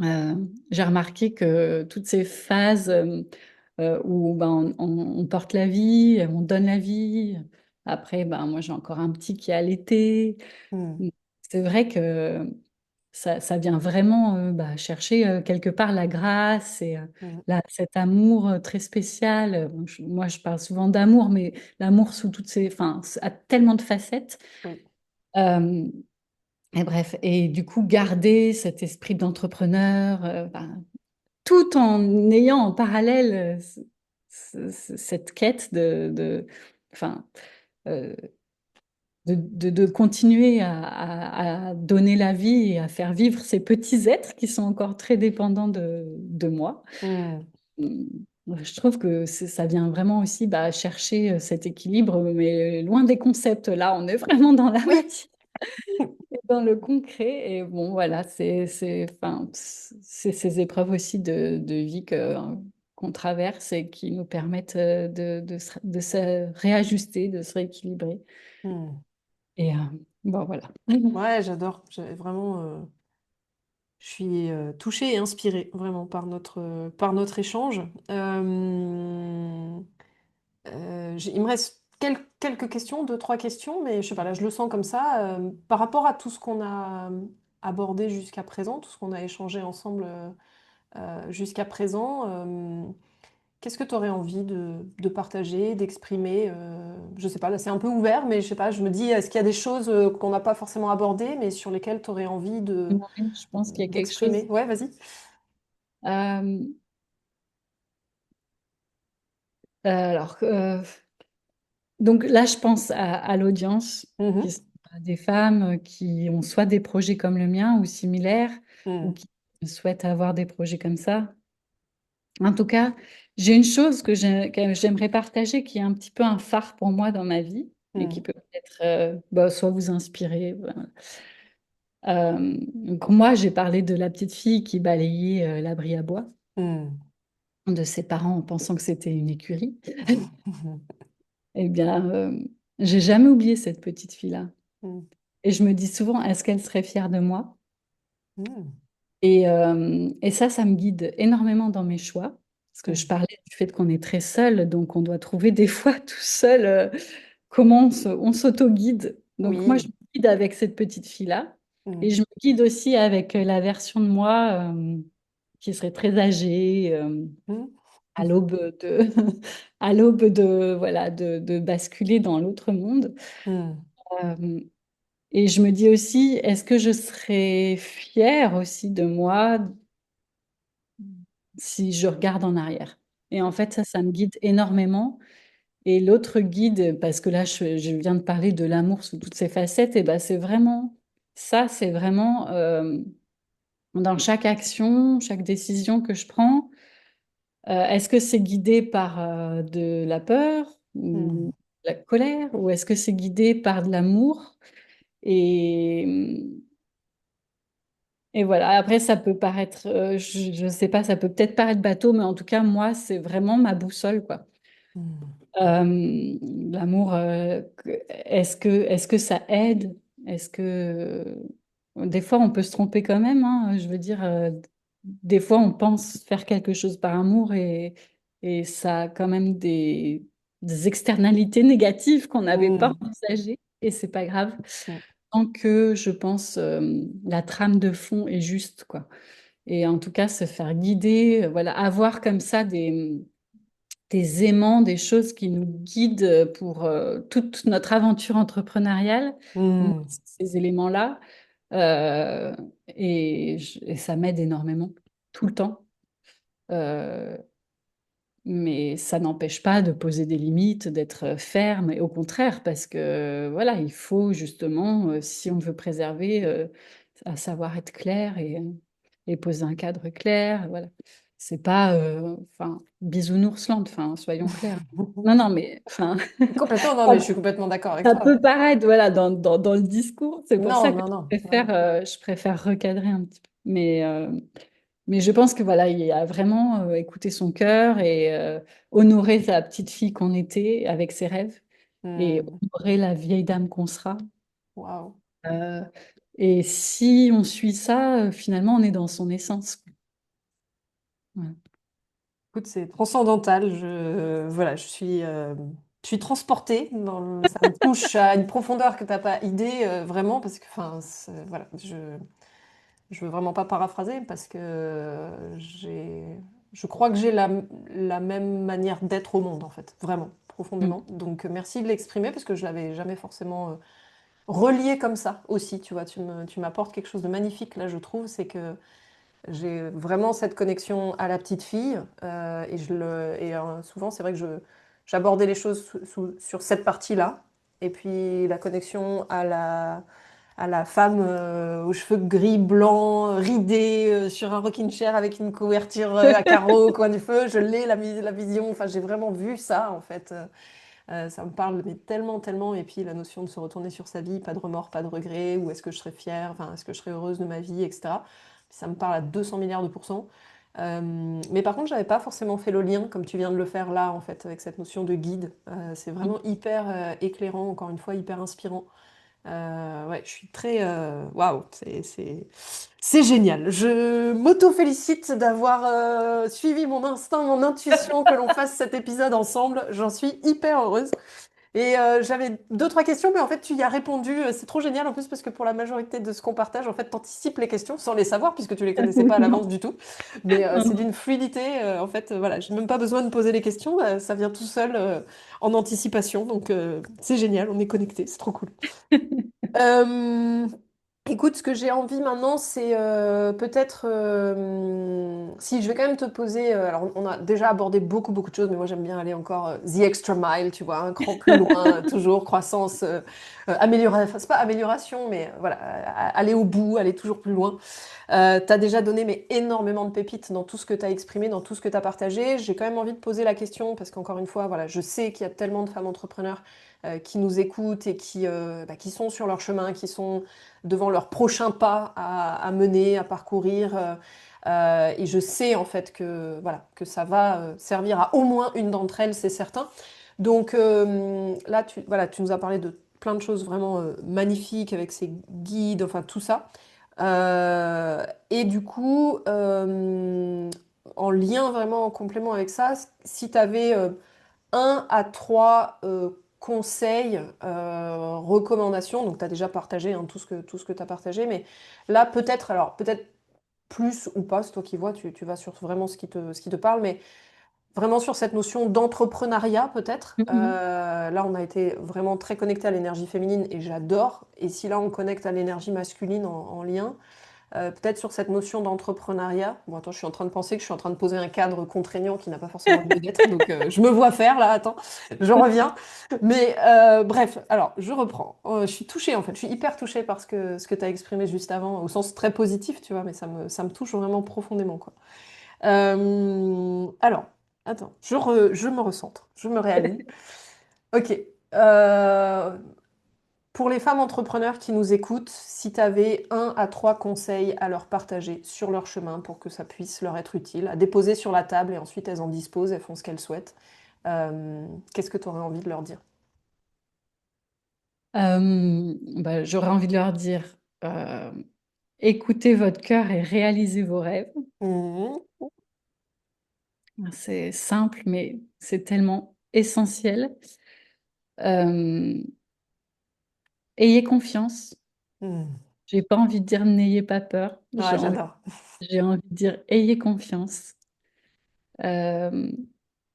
euh, j'ai remarqué que toutes ces phases où ben, on porte la vie, on donne la vie. Après, ben, moi, j'ai encore un petit qui est allaité. Hmm, C'est vrai que ça vient vraiment bah, chercher quelque part la grâce et hmm, cet amour très spécial. Bon, moi, je parle souvent d'amour, mais l'amour sous toutes ses, enfin, a tellement de facettes. oui. Euh, et bref, et du coup, garder cet esprit d'entrepreneur, ben, tout en ayant en parallèle cette quête enfin, euh, de continuer à donner la vie et à faire vivre ces petits êtres qui sont encore très dépendants de moi. Hmm, Hum, Je trouve que ça vient vraiment aussi bah, chercher cet équilibre, mais loin des concepts. Là, on est vraiment dans la oui. matière, dans le concret. Et bon, voilà, enfin, c'est ces épreuves aussi de vie qu'on traverse et qui nous permettent de se réajuster, de se rééquilibrer. Hmm. Et bon, voilà. Ouais, j'adore. Vraiment, je suis touchée et inspirée vraiment par notre échange. Il me reste quelques questions, deux, trois questions, mais je sais pas, là je le sens comme ça. Par rapport à tout ce qu'on a abordé jusqu'à présent, tout ce qu'on a échangé ensemble jusqu'à présent, qu'est-ce que tu aurais envie de partager, d'exprimer je sais pas, là c'est un peu ouvert, mais je sais pas, je me dis, est-ce qu'il y a des choses qu'on n'a pas forcément abordées, mais sur lesquelles tu aurais envie Ouais, je pense qu'il y a quelque chose. d'exprimer? Ouais, vas-y. Euh, alors, donc là, je pense à l'audience, qui Mhm. sont des femmes qui ont soit des projets comme le mien ou similaires, ou Mhm. qui souhaitent avoir des projets comme ça. En tout cas, j'ai une chose que j'aimerais partager qui est un petit peu un phare pour moi dans ma vie et qui Mhm. peut peut-être bah, soit vous inspirer. Voilà. Donc moi, j'ai parlé de la petite fille qui balayait l'abri à bois Mhm. de ses parents en pensant que c'était une écurie. Eh bien, j'ai jamais oublié cette petite fille-là. Mhm. Et je me dis souvent, est-ce qu'elle serait fière de moi? Mhm. Et ça me guide énormément dans mes choix. Parce que je Mhm. parlais du fait qu'on est très seul, donc on doit trouver des fois tout seul comment on s'auto-guide. Donc moi, je Oui. me guide avec cette petite fille-là. Et Mhm. je me guide aussi avec la version de moi qui serait très âgée, Mhm. à l'aube de, à l'aube voilà, de basculer dans l'autre monde. Mhm. Euh, et je me dis aussi, est-ce que je serais fière aussi de moi si je regarde en arrière? Et en fait, ça me guide énormément. Et l'autre guide, parce que là, je viens de parler de l'amour sous toutes ses facettes, et ben c'est vraiment ça, c'est vraiment dans chaque action, chaque décision que je prends, est-ce que c'est guidé par de la peur ou Mhm. de la colère, ou est-ce que c'est guidé par de l'amour? Et, et voilà, après, ça peut paraître, je sais pas, ça peut peut-être paraître bateau, mais en tout cas, moi, c'est vraiment ma boussole, quoi. Mhm. L'amour, est-ce que ça aide? Est-ce que des fois on peut se tromper quand même, hein, je veux dire, des fois on pense faire quelque chose par amour et ça a quand même des externalités négatives qu'on n'avait pas Mhm. envisagées et c'est pas grave Mhm. tant que je pense la trame de fond est juste, quoi. Et en tout cas, se faire guider, voilà, avoir comme ça des aimants, des choses qui nous guident pour toute notre aventure entrepreneuriale. Moi, Hmm. c'est ces éléments-là. Euh, et ça m'aide énormément, tout le temps. Euh, mais ça n'empêche pas de poser des limites, d'être ferme, et au contraire, parce que voilà, il faut justement, si on veut préserver, à savoir être clair et poser un cadre clair. Voilà. C'est pas, enfin, bisounoursland, enfin, soyons clairs. Non, non, mais enfin, Complètement, non, ça, mais je suis complètement d'accord avec ça toi. peut paraître, voilà, dans le discours. C'est pour ça Non, que non, non, non, non. je préfère recadrer un petit peu. Mais je pense que voilà, il y a vraiment écouter son cœur et honorer sa petite fille qu'on était avec ses rêves et Hmm. honorer la vieille dame qu'on sera. Waouh. Euh, et si on suit ça, finalement, on est dans son essence. Voilà. Écoute, c'est transcendantal. Voilà, je suis transportée. Ça me touche à une profondeur que tu n'as pas idée, vraiment, parce que, enfin, voilà, je veux vraiment pas paraphraser, parce que je crois que j'ai la même manière d'être au monde, en fait, vraiment, profondément. Mm. Donc, merci de l'exprimer, parce que je l'avais jamais forcément relié comme ça aussi, tu vois. Tu m'apportes quelque chose de magnifique, là, je trouve, c'est que j'ai vraiment cette connexion à la petite fille souvent c'est vrai que j'abordais les choses sur cette partie-là et puis la connexion à la femme aux cheveux gris blancs ridés sur un rocking chair avec une couverture à carreaux au coin du feu, je l'ai la vision, enfin j'ai vraiment vu ça en fait. Ça me parle mais tellement tellement et puis la notion de se retourner sur sa vie, pas de remords, pas de regrets, ou est-ce que je serais fière, enfin est-ce que je serais heureuse de ma vie, etc. Ça me parle à 200 milliards de pourcents. Mais par contre, j'avais pas forcément fait le lien, comme tu viens de le faire là, en fait, avec cette notion de guide. C'est vraiment hyper éclairant, encore une fois, hyper inspirant. Ouais, je suis très... Waouh, c'est génial. Je m'auto-félicite d'avoir suivi mon instinct, mon intuition, que l'on fasse cet épisode ensemble. J'en suis hyper heureuse. Et j'avais deux, trois questions, mais en fait, tu y as répondu. C'est trop génial en plus parce que pour la majorité de ce qu'on partage, en fait, t'anticipes les questions sans les savoir puisque tu les connaissais pas à l'avance Non. du tout. Mais c'est Non. d'une fluidité. En fait, voilà, j'ai même pas besoin de poser les questions. Ça vient tout seul en anticipation. Donc, c'est génial. On est connectés. C'est trop cool. Euh, Écoute, ce que j'ai envie maintenant, c'est peut-être... si, je vais quand même te poser... alors, on a déjà abordé beaucoup, beaucoup de choses, mais moi, j'aime bien aller encore the extra mile, tu vois, un cran plus loin, toujours, croissance, amélioration... Enfin, c'est pas amélioration, mais voilà, aller au bout, aller toujours plus loin. Tu as déjà donné mais, énormément de pépites dans tout ce que tu as exprimé, dans tout ce que tu as partagé. J'ai quand même envie de poser la question, parce qu'encore une fois, voilà, je sais qu'il y a tellement de femmes entrepreneurs qui nous écoutent et qui sont sur leur chemin, qui sont devant leur prochain pas à mener, à parcourir. Et je sais en fait que, voilà, que ça va servir à au moins une d'entre elles, c'est certain. Donc là, voilà, tu nous as parlé de plein de choses vraiment magnifiques avec ces guides, enfin tout ça. Et du coup, en lien vraiment en complément avec ça, si tu avais un à trois conseils, recommandations. Donc, tu as déjà partagé hein, tout ce que tu as partagé. Mais là, peut-être, alors, peut-être plus ou pas, c'est toi qui vois, tu vas sur vraiment ce qui te parle. Mais vraiment sur cette notion d'entrepreneuriat, peut-être. Mhm. Là, on a été vraiment très connecté à l'énergie féminine et j'adore. Et si là, on connecte à l'énergie masculine en lien, peut-être sur cette notion d'entrepreneuriat. Bon, attends, je suis en train de penser que je suis en train de poser un cadre contraignant qui n'a pas forcément lieu d'être. Donc, je me vois faire là. Attends, je reviens. Mais bref, alors, je reprends. Je suis touchée en fait. Je suis hyper touchée par ce que tu as exprimé juste avant, au sens très positif, tu vois, mais ça me touche vraiment profondément, quoi. Alors, attends, je me recentre, je me réaligne. Ok. Euh, pour les femmes entrepreneurs qui nous écoutent, si tu avais un à trois conseils à leur partager sur leur chemin pour que ça puisse leur être utile, à déposer sur la table et ensuite elles en disposent, elles font ce qu'elles souhaitent, qu'est-ce que tu aurais envie de leur dire? Bah, j'aurais envie de leur dire, euh, écoutez votre cœur et réalisez vos rêves. Mhm. C'est simple, mais c'est tellement essentiel. Euh, ayez confiance. Mhm. J'ai pas envie de dire n'ayez pas peur. Ouais, j'adore. J'ai envie de dire ayez confiance euh,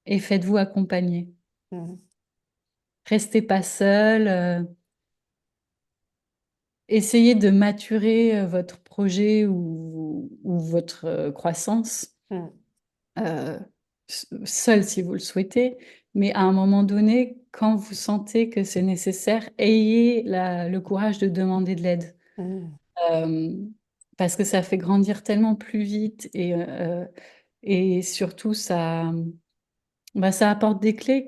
et faites-vous accompagner. Mhm. Restez pas seul. Essayez de maturer votre projet ou votre croissance Mhm. euh, seul si vous le souhaitez. Mais à un moment donné, quand vous sentez que c'est nécessaire, ayez le courage de demander de l'aide. Mhm. Euh, Parce que ça fait grandir tellement plus vite et surtout ça apporte des clés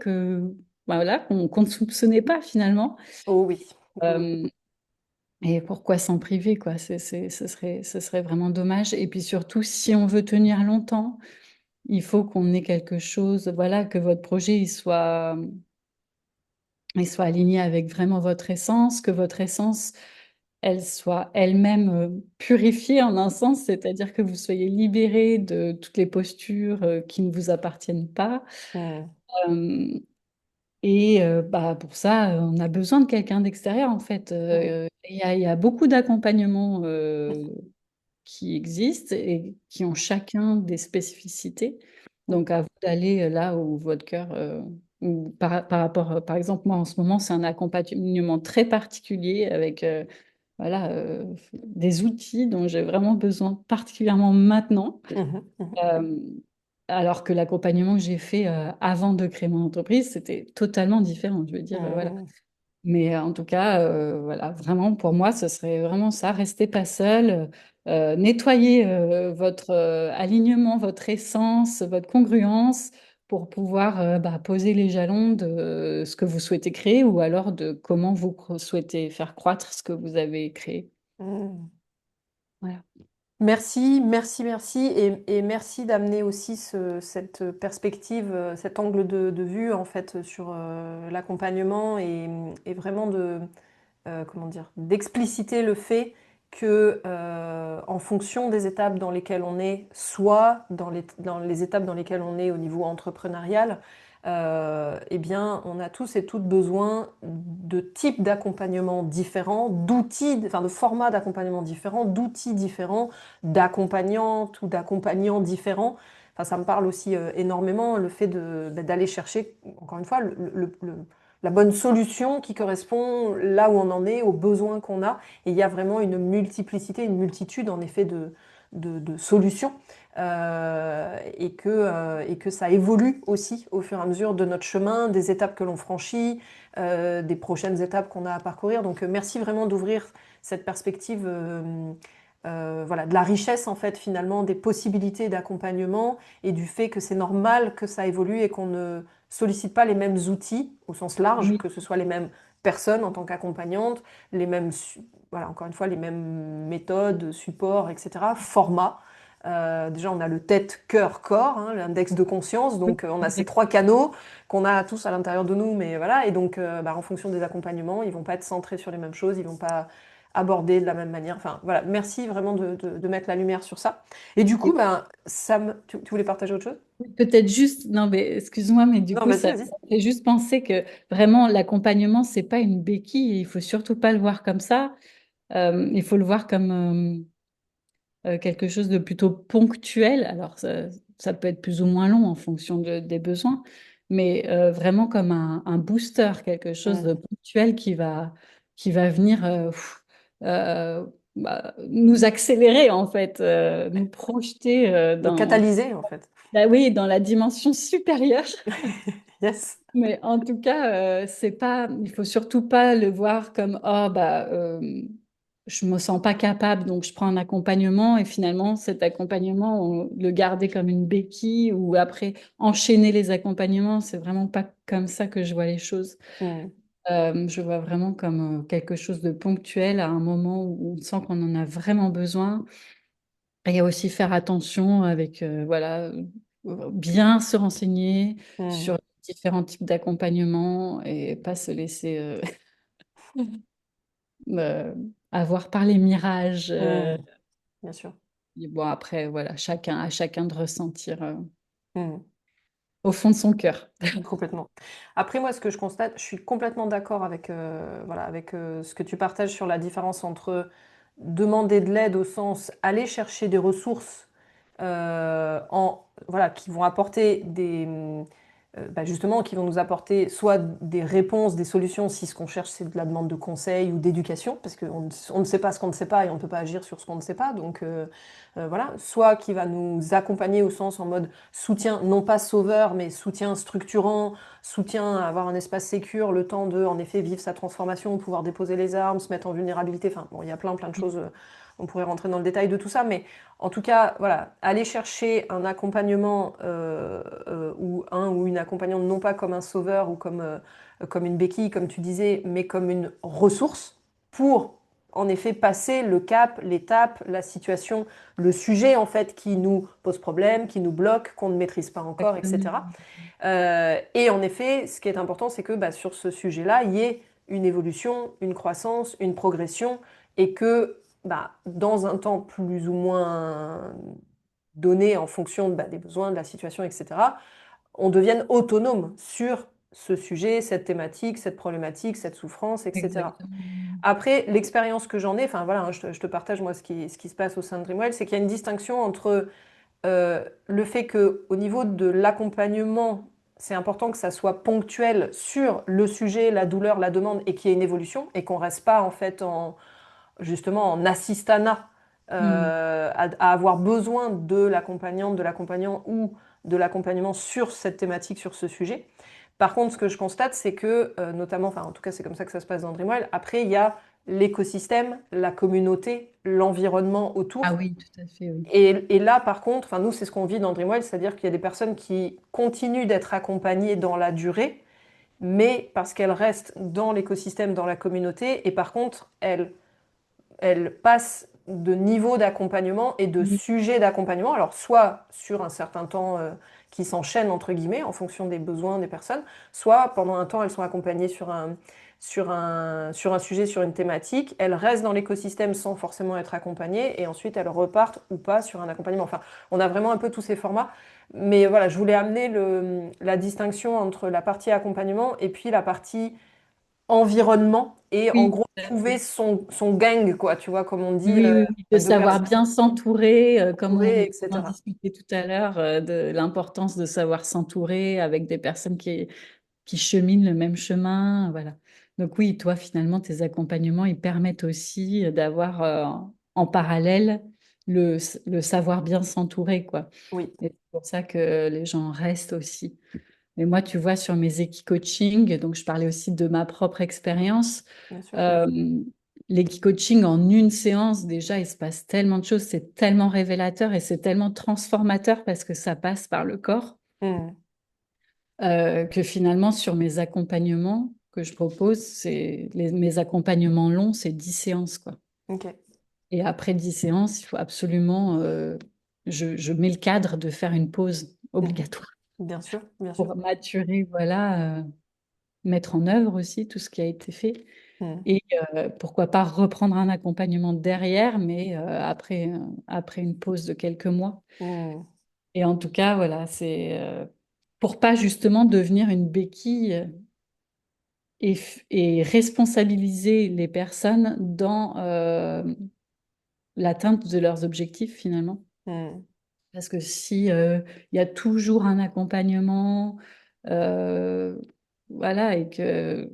voilà, qu'on ne soupçonnait pas finalement. Oh oui. Mhm. Euh, et pourquoi s'en priver, quoi? Ce serait vraiment dommage. Et puis surtout, si on veut tenir longtemps, il faut qu'on ait quelque chose, voilà, que votre projet il soit aligné avec vraiment votre essence, que votre essence elle soit elle-même purifiée en un sens, c'est-à-dire que vous soyez libéré de toutes les postures qui ne vous appartiennent pas. Mhm. Euh, bah, pour ça, on a besoin de quelqu'un d'extérieur, en fait. Mhm. Il y a beaucoup d'accompagnements qui existent et qui ont chacun des spécificités. Donc, à vous d'aller là où votre cœur, ou par rapport, par exemple, moi en ce moment, c'est un accompagnement très particulier avec voilà, des outils dont j'ai vraiment besoin, particulièrement maintenant, Mhm. Mhm. euh, alors que l'accompagnement que j'ai fait avant de créer mon entreprise, c'était totalement différent. Je veux dire, voilà. Mhm. Mais en tout cas, voilà, vraiment, pour moi, ce serait vraiment ça, restez pas seul, nettoyez votre alignement, votre essence, votre congruence pour pouvoir bah, poser les jalons de ce que vous souhaitez créer ou alors de comment vous souhaitez faire croître ce que vous avez créé. Mhm. Voilà. Merci, merci, merci. Et merci d'amener aussi cette perspective, cet angle de vue en fait sur l'accompagnement et vraiment comment dire, d'expliciter le fait que en fonction des étapes dans lesquelles on est, soit dans les étapes dans lesquelles on est au niveau entrepreneurial, eh bien, on a tous et toutes besoin de types d'accompagnement différents, d'outils, enfin de formats d'accompagnement différents, d'outils différents, d'accompagnantes ou d'accompagnants différents. Enfin, ça me parle aussi énormément le fait d'aller chercher, encore une fois, la bonne solution qui correspond là où on en est, aux besoins qu'on a. Et il y a vraiment une multiplicité, une multitude en effet de solutions et que ça évolue aussi au fur et à mesure de notre chemin, des étapes que l'on franchit, des prochaines étapes qu'on a à parcourir. Donc merci vraiment d'ouvrir cette perspective. Voilà, de la richesse en fait finalement des possibilités d'accompagnement et du fait que c'est normal que ça évolue et qu'on ne sollicite pas les mêmes outils au sens large, Oui, que ce soit les mêmes personnes en tant qu'accompagnantes, les mêmes, voilà, encore une fois, les mêmes méthodes, supports, etc., formats. Déjà, on a le tête, cœur, corps, hein, l'index de conscience. oui, Donc, on a ces exact. trois canaux qu'on a tous à l'intérieur de nous. Mais voilà, et donc, bah, en fonction des accompagnements, ils vont pas être centrés sur les mêmes choses, ils vont pas aborder de la même manière. Enfin, voilà, merci vraiment de mettre la lumière sur ça. Et du coup, Et ben, tu voulais partager autre chose? peut-être juste, non, mais excuse-moi, mais du Non, coup, vas-y, ça vas-y. fait juste penser que vraiment l'accompagnement, c'est pas une béquille, et il faut surtout pas le voir comme ça. Il faut le voir comme quelque chose de plutôt ponctuel. Alors, ça peut être plus ou moins long en fonction des besoins, mais vraiment comme un booster, quelque chose de Mhm. ponctuel qui va venir bah, nous accélérer, en fait, nous projeter Le catalyser, en fait. bah oui, dans la dimension supérieure. Yes. Mais en tout cas, c'est pas, il faut surtout pas le voir comme oh bah je me sens pas capable donc je prends un accompagnement et finalement cet accompagnement le garder comme une béquille ou après enchaîner les accompagnements, c'est vraiment pas comme ça que je vois les choses. Mhm. Je vois vraiment comme quelque chose de ponctuel à un moment où on sent qu'on en a vraiment besoin et aussi faire attention avec, voilà, bien se renseigner Mhm. sur différents types d'accompagnement et pas se laisser euh, avoir par les mirages. Mhm. Bien sûr. Et bon, après, voilà, à chacun de ressentir Mhm. au fond de son cœur. Complètement. Après, moi, ce que je constate, je suis complètement d'accord avec, voilà, avec ce que tu partages sur la différence entre demander de l'aide au sens aller chercher des ressources voilà, qui vont apporter justement, qui vont nous apporter soit des réponses, des solutions, si ce qu'on cherche c'est de la demande de conseil ou d'éducation, parce qu'on ne sait pas ce qu'on ne sait pas et on ne peut pas agir sur ce qu'on ne sait pas. Donc voilà, soit qui va nous accompagner au sens en mode soutien, non pas sauveur, mais soutien structurant, soutien à avoir un espace sécure, le temps de, en effet, vivre sa transformation, pouvoir déposer les armes, se mettre en vulnérabilité. Enfin, bon, il y a plein de choses. On pourrait rentrer dans le détail de tout ça, mais en tout cas, voilà, aller chercher un accompagnement ou un ou une accompagnante, non pas comme un sauveur ou comme une béquille, comme tu disais, mais comme une ressource pour, en effet, passer le cap, l'étape, la situation, le sujet, en fait, qui nous pose problème, qui nous bloque, qu'on ne maîtrise pas encore, Exactement. etc. Et en effet, ce qui est important, c'est que sur ce sujet-là, il y ait une évolution, une croissance, une progression, et que dans un temps plus ou moins donné en fonction des besoins, de la situation, etc., on devienne autonome sur ce sujet, cette thématique, cette problématique, cette souffrance, etc. Exactement. Après, l'expérience que j'en ai, enfin voilà, hein, je te partage moi ce qui se passe au sein de Dreamwell, c'est qu'il y a une distinction entre le fait qu'au niveau de l'accompagnement, c'est important que ça soit ponctuel sur le sujet, la douleur, la demande et qu'il y ait une évolution et qu'on reste pas en fait justement en assistanat Mm. à avoir besoin de l'accompagnante, de l'accompagnant ou de l'accompagnement sur cette thématique, sur ce sujet. Par contre, ce que je constate, c'est que, notamment, enfin en tout cas c'est comme ça que ça se passe dans Dreamwell, après il y a l'écosystème, la communauté, l'environnement Ah autour oui, tout à fait, oui. et là, par contre, enfin, nous, c'est ce qu'on vit dans Dreamwell, c'est-à-dire qu'il y a des personnes qui continuent d'être accompagnées dans la durée, mais parce qu'elles restent dans l'écosystème, dans la communauté, et par contre, elles passent de niveau d'accompagnement et de Mm. sujet d'accompagnement, alors soit sur un certain temps qui s'enchaîne, entre guillemets, en fonction des besoins des personnes, soit pendant un temps, elles sont accompagnées sur un sujet, sur une thématique, elles restent dans l'écosystème sans forcément être accompagnées, et ensuite elles repartent ou pas sur un accompagnement. Enfin, on a vraiment un peu tous ces formats, mais voilà, je voulais amener la distinction entre la partie accompagnement et puis la partie environnement, et en Oui, gros, tout à trouver fait. son gang, quoi, tu vois, comme on dit, Oui, oui, oui, de de savoir personnes bien s'entourer, comme entourées, on en etc. discutait tout à l'heure, de l'importance de savoir s'entourer avec des personnes qui cheminent le même chemin, voilà. Donc oui, toi, finalement, tes accompagnements, ils permettent aussi d'avoir en parallèle le savoir bien s'entourer, quoi. Oui, Et c'est pour ça que les gens restent aussi. Mais moi, tu vois, sur mes coaching donc je parlais aussi de ma propre expérience. bien sûr. Euh, Coaching en une séance, déjà, il se passe tellement de choses, c'est tellement révélateur et c'est tellement transformateur parce que ça passe par le corps, Hmm. que finalement, sur mes accompagnements que je propose, mes accompagnements longs, c'est 10 séances, quoi. Ok. Et après 10 séances, il faut absolument, je mets le cadre de faire une pause Mhm. obligatoire Bien sûr, bien sûr. pour maturer, voilà, mettre en œuvre aussi tout ce qui a été fait. Hmm. Et pourquoi pas reprendre un accompagnement derrière, mais après une pause de quelques mois. Hmm. Et en tout cas, voilà, c'est pour pas justement devenir une béquille et responsabiliser les personnes dans l'atteinte de leurs objectifs finalement. Hmm. Parce que si il y a toujours un accompagnement, euh, voilà, et que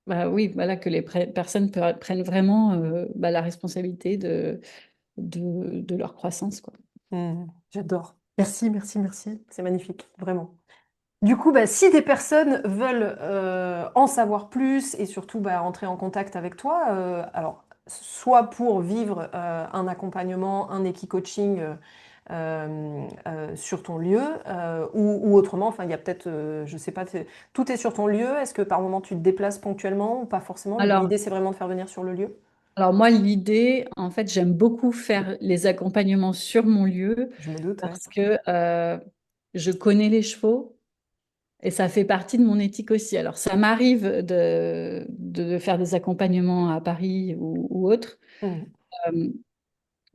bah oui, voilà, que les personnes prennent vraiment la responsabilité de leur croissance, quoi. Hmm. J'adore. Merci, merci, merci. C'est magnifique, vraiment. Du coup, si des personnes veulent en savoir plus et surtout entrer en contact avec toi, alors soit pour vivre un accompagnement, un coaching sur ton lieu, ou autrement, enfin il y a peut-être, je sais pas, tout est sur ton lieu. Est-ce que par moment tu te déplaces ponctuellement ou pas forcément? Alors, L'idée c'est vraiment de faire venir sur le lieu. alors moi, l'idée, en fait, j'aime beaucoup faire les accompagnements sur mon lieu Je me doute, ouais. parce que je connais les chevaux et ça fait partie de mon éthique aussi. Alors, ça m'arrive de faire des accompagnements à Paris ou autre. Mhm. Euh,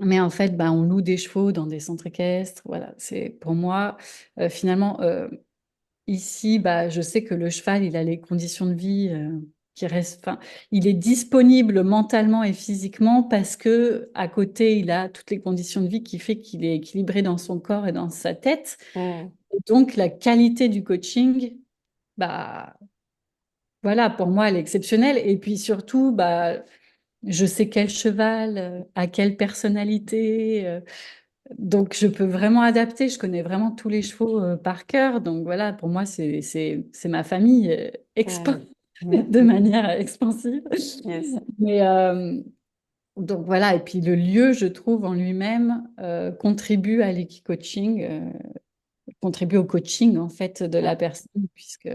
Mais en fait, on loue des chevaux dans des centres équestres. Voilà, c'est pour moi, finalement, ici, je sais que le cheval, il a les conditions de vie. qui reste, enfin, il est disponible mentalement et physiquement parce que à côté, il a toutes les conditions de vie qui fait qu'il est équilibré dans son corps et dans sa tête. Mm. Et donc, la qualité du coaching, bah, voilà, pour moi, elle est exceptionnelle. Et puis surtout, bah, je sais quel cheval, à quelle personnalité. Donc, je peux vraiment adapter. Je connais vraiment tous les chevaux par cœur. Donc, voilà, pour moi, c'est ma famille Mm. de manière expansive. Yes. Mais donc, voilà. Et puis, le lieu, je trouve, en lui-même, contribue à l'équi-coaching, contribue au coaching, en fait, de la Mm. personne, puisque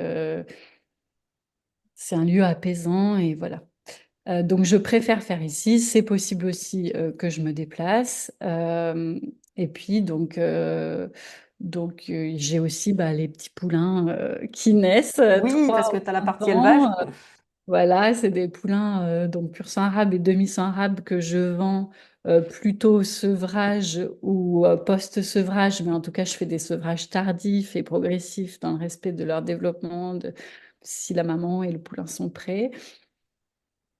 c'est un lieu apaisant et voilà. Donc, je préfère faire ici. C'est possible aussi que je me déplace. Et puis, j'ai aussi bah, les petits poulains qui naissent, Oui, parce que tu as la 3 partie élevage. ans. Voilà, c'est des poulains donc pur sang arabe et demi-sang arabe que je vends plutôt sevrage ou post-sevrage, mais en tout cas, je fais des sevrages tardifs et progressifs dans le respect de leur développement, si la maman et le poulain sont prêts.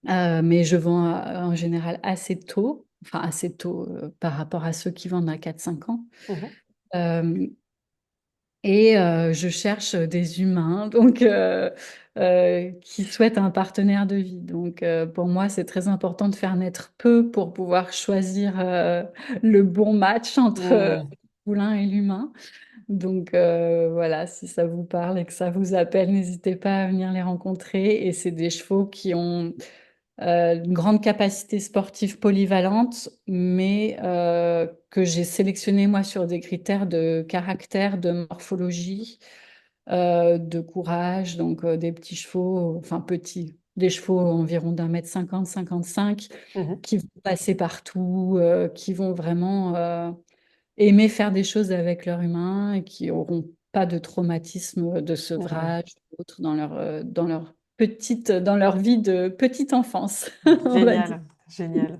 Mais je vends en général assez tôt, enfin assez tôt par rapport à ceux qui vendent à 4 5 ans. Mhm. Euh, et je cherche des humains donc, qui souhaitent un partenaire de vie. Donc pour moi, c'est très important de faire naître peu pour pouvoir choisir le bon match entre Mm. le poulain et l'humain. Donc voilà, si ça vous parle et que ça vous appelle, n'hésitez pas à venir les rencontrer. Et c'est des chevaux qui ont une grande capacité sportive polyvalente, mais que j'ai sélectionné moi sur des critères de caractère, de morphologie, de courage, donc des petits chevaux, enfin petits, des chevaux environ d'1,50 m 55, Mhm. qui vont passer partout, qui vont vraiment aimer faire des choses avec leur humain et qui auront pas de traumatisme de Mm. sevrage ou autre dans leur vie de petite enfance, on va dire. Génial,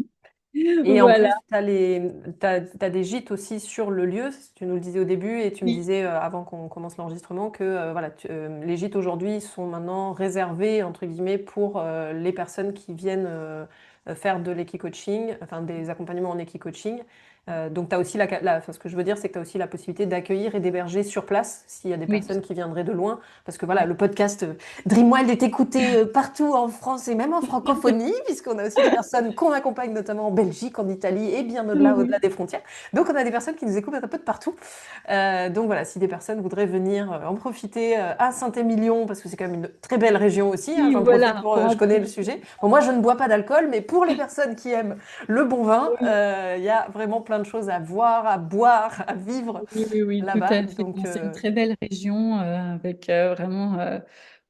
génial. Et en Voilà. plus, t'as des gîtes aussi sur le lieu. Tu nous le disais au début et tu me Oui, disais avant qu'on commence l'enregistrement que voilà, les gîtes aujourd'hui sont maintenant réservés, entre guillemets, pour les personnes qui viennent faire de l'équi-coaching, enfin des accompagnements en équi-coaching. Donc, tu as aussi enfin, ce que je veux dire, c'est que tu as aussi la possibilité d'accueillir et d'héberger sur place s'il y a des oui, personnes qui viendraient de loin. Parce que voilà, oui. le podcast Dreamwild est écouté partout en France et même en francophonie, puisqu'on a aussi des personnes qu'on accompagne notamment en Belgique, en Italie et bien au-delà, au-delà Oui, des frontières. Donc on a des personnes qui nous écoutent un peu de partout. Donc voilà, si des personnes voudraient venir en profiter à Saint-Émilion, parce que c'est quand même une très belle région aussi, hein, oui, j'en profite voilà, pour, pour je en connais le profiter. sujet. Bon, moi je ne bois pas d'alcool, mais pour les personnes qui aiment le bon vin, Oui, il y a vraiment plein de choses à voir, à boire, à vivre oui, oui, oui, tout là-bas. à fait. Donc Non, c'est une très belle région avec vraiment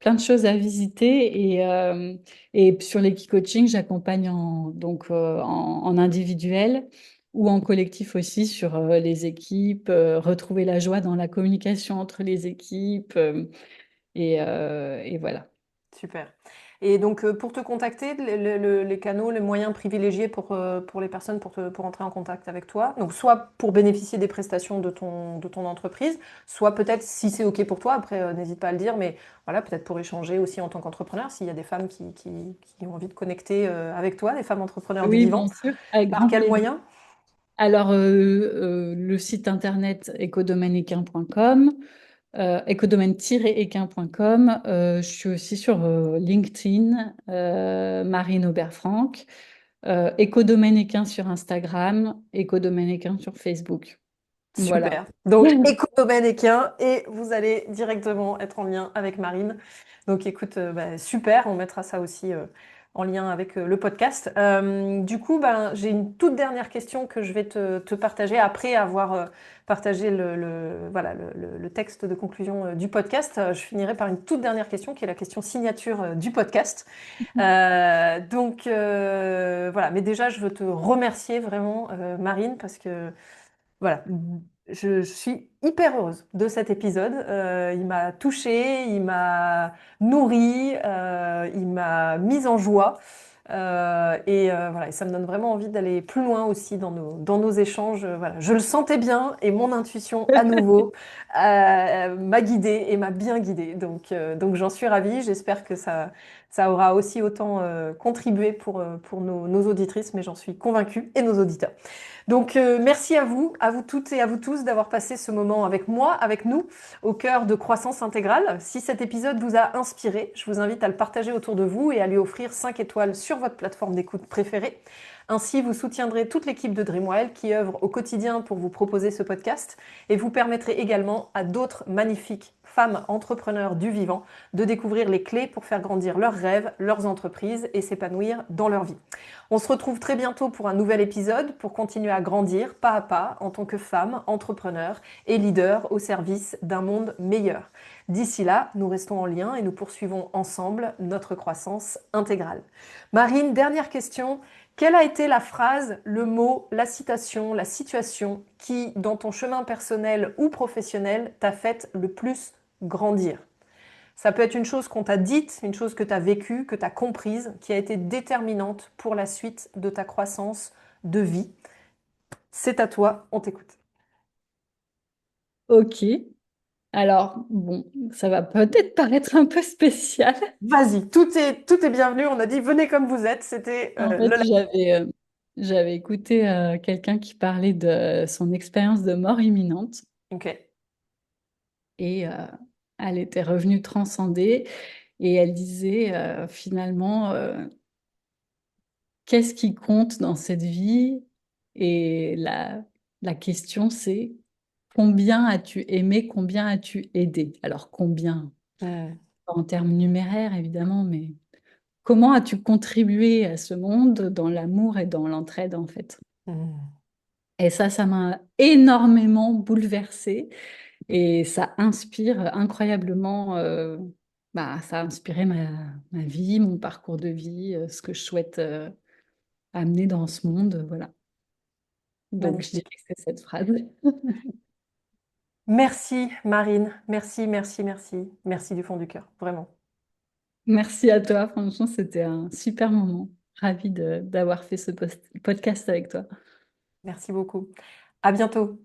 plein de choses à visiter. Et sur l'équicoaching, j'accompagne en individuel ou en collectif aussi sur les équipes, retrouver la joie dans la communication entre les équipes. Et voilà. super. Et donc, pour te contacter, les canaux, les moyens privilégiés pour les personnes pour entrer en contact avec toi, donc soit pour bénéficier des prestations de ton entreprise, soit peut-être, si c'est OK pour toi, après, n'hésite pas à le dire, mais voilà, peut-être pour échanger aussi en tant qu'entrepreneur, s'il y a des femmes qui ont envie de connecter avec toi, des femmes entrepreneurs du Oui, vivant, bien sûr, avec par grand quel plaisir. moyen? Alors, le site internet écodomaine-équin.com, écodomaine-équin.com. Je suis aussi sur LinkedIn, Marine Aubert-Franck, Écodomaine Équin sur Instagram, Écodomaine Équin sur Facebook. Voilà. Super. Donc, écodomaine équin et vous allez directement être en lien avec Marine. Donc, écoute, bah, super. On mettra ça aussi en lien avec le podcast. Du coup, ben, j'ai une toute dernière question que je vais te partager après avoir partagé voilà, le texte de conclusion du podcast. Je finirai par une toute dernière question qui est la question signature du podcast. Voilà. Mais déjà, je veux te remercier vraiment, Marine, parce que voilà, je suis hyper heureuse de cet épisode. Il m'a touchée, il m'a nourrie, il m'a mise en joie. Voilà, et ça me donne vraiment envie d'aller plus loin aussi dans nos échanges. Voilà, je le sentais bien et mon intuition à nouveau m'a guidée et m'a bien guidée. Donc j'en suis ravie. J'espère que ça aura aussi autant contribué pour nos auditrices, mais j'en suis convaincue, et nos auditeurs. Donc, merci à vous toutes et à vous tous d'avoir passé ce moment avec moi, avec nous, au cœur de Croissance Intégrale. Si cet épisode vous a inspiré, je vous invite à le partager autour de vous et à lui offrir 5 étoiles sur votre plateforme d'écoute préférée. Ainsi, vous soutiendrez toute l'équipe de Dreamwild qui œuvre au quotidien pour vous proposer ce podcast et vous permettrez également à d'autres magnifiques femmes entrepreneurs du vivant de découvrir les clés pour faire grandir leurs rêves, leurs entreprises et s'épanouir dans leur vie. On se retrouve très bientôt pour un nouvel épisode pour continuer à grandir pas à pas en tant que femme, entrepreneur et leader au service d'un monde meilleur. D'ici là, nous restons en lien et nous poursuivons ensemble notre croissance intégrale. Marine, dernière question. Quelle a été la phrase, le mot, la citation, la situation qui, dans ton chemin personnel ou professionnel, t'a fait le plus grandir? Ça peut être une chose qu'on t'a dite, une chose que tu as vécue, que tu as comprise, qui a été déterminante pour la suite de ta croissance de vie. C'est à toi, on t'écoute. Ok. Alors, bon, ça va peut-être paraître un peu spécial. Vas-y, tout est bienvenu. On a dit venez comme vous êtes. C'était En fait, le... j'avais écouté quelqu'un qui parlait de son expérience de mort imminente Ok. et elle était revenue transcendée et elle disait finalement qu'est-ce qui compte dans cette vie? Et la question c'est combien as-tu aimé, combien as-tu aidé? Alors combien? Hmm, Pas en termes numéraires évidemment, mais comment as-tu contribué à ce monde dans l'amour et dans l'entraide en fait? hmm. Et ça m'a énormément bouleversée et ça inspire incroyablement, ça a inspiré ma vie, mon parcours de vie, ce que je souhaite amener dans ce monde, voilà. Donc je dirais Magnifique. que c'est cette phrase. Merci Marine, merci, merci, merci, merci du fond du cœur, vraiment. Merci à toi, franchement, c'était un super moment. Ravie d'avoir fait ce podcast avec toi. Merci beaucoup. À bientôt.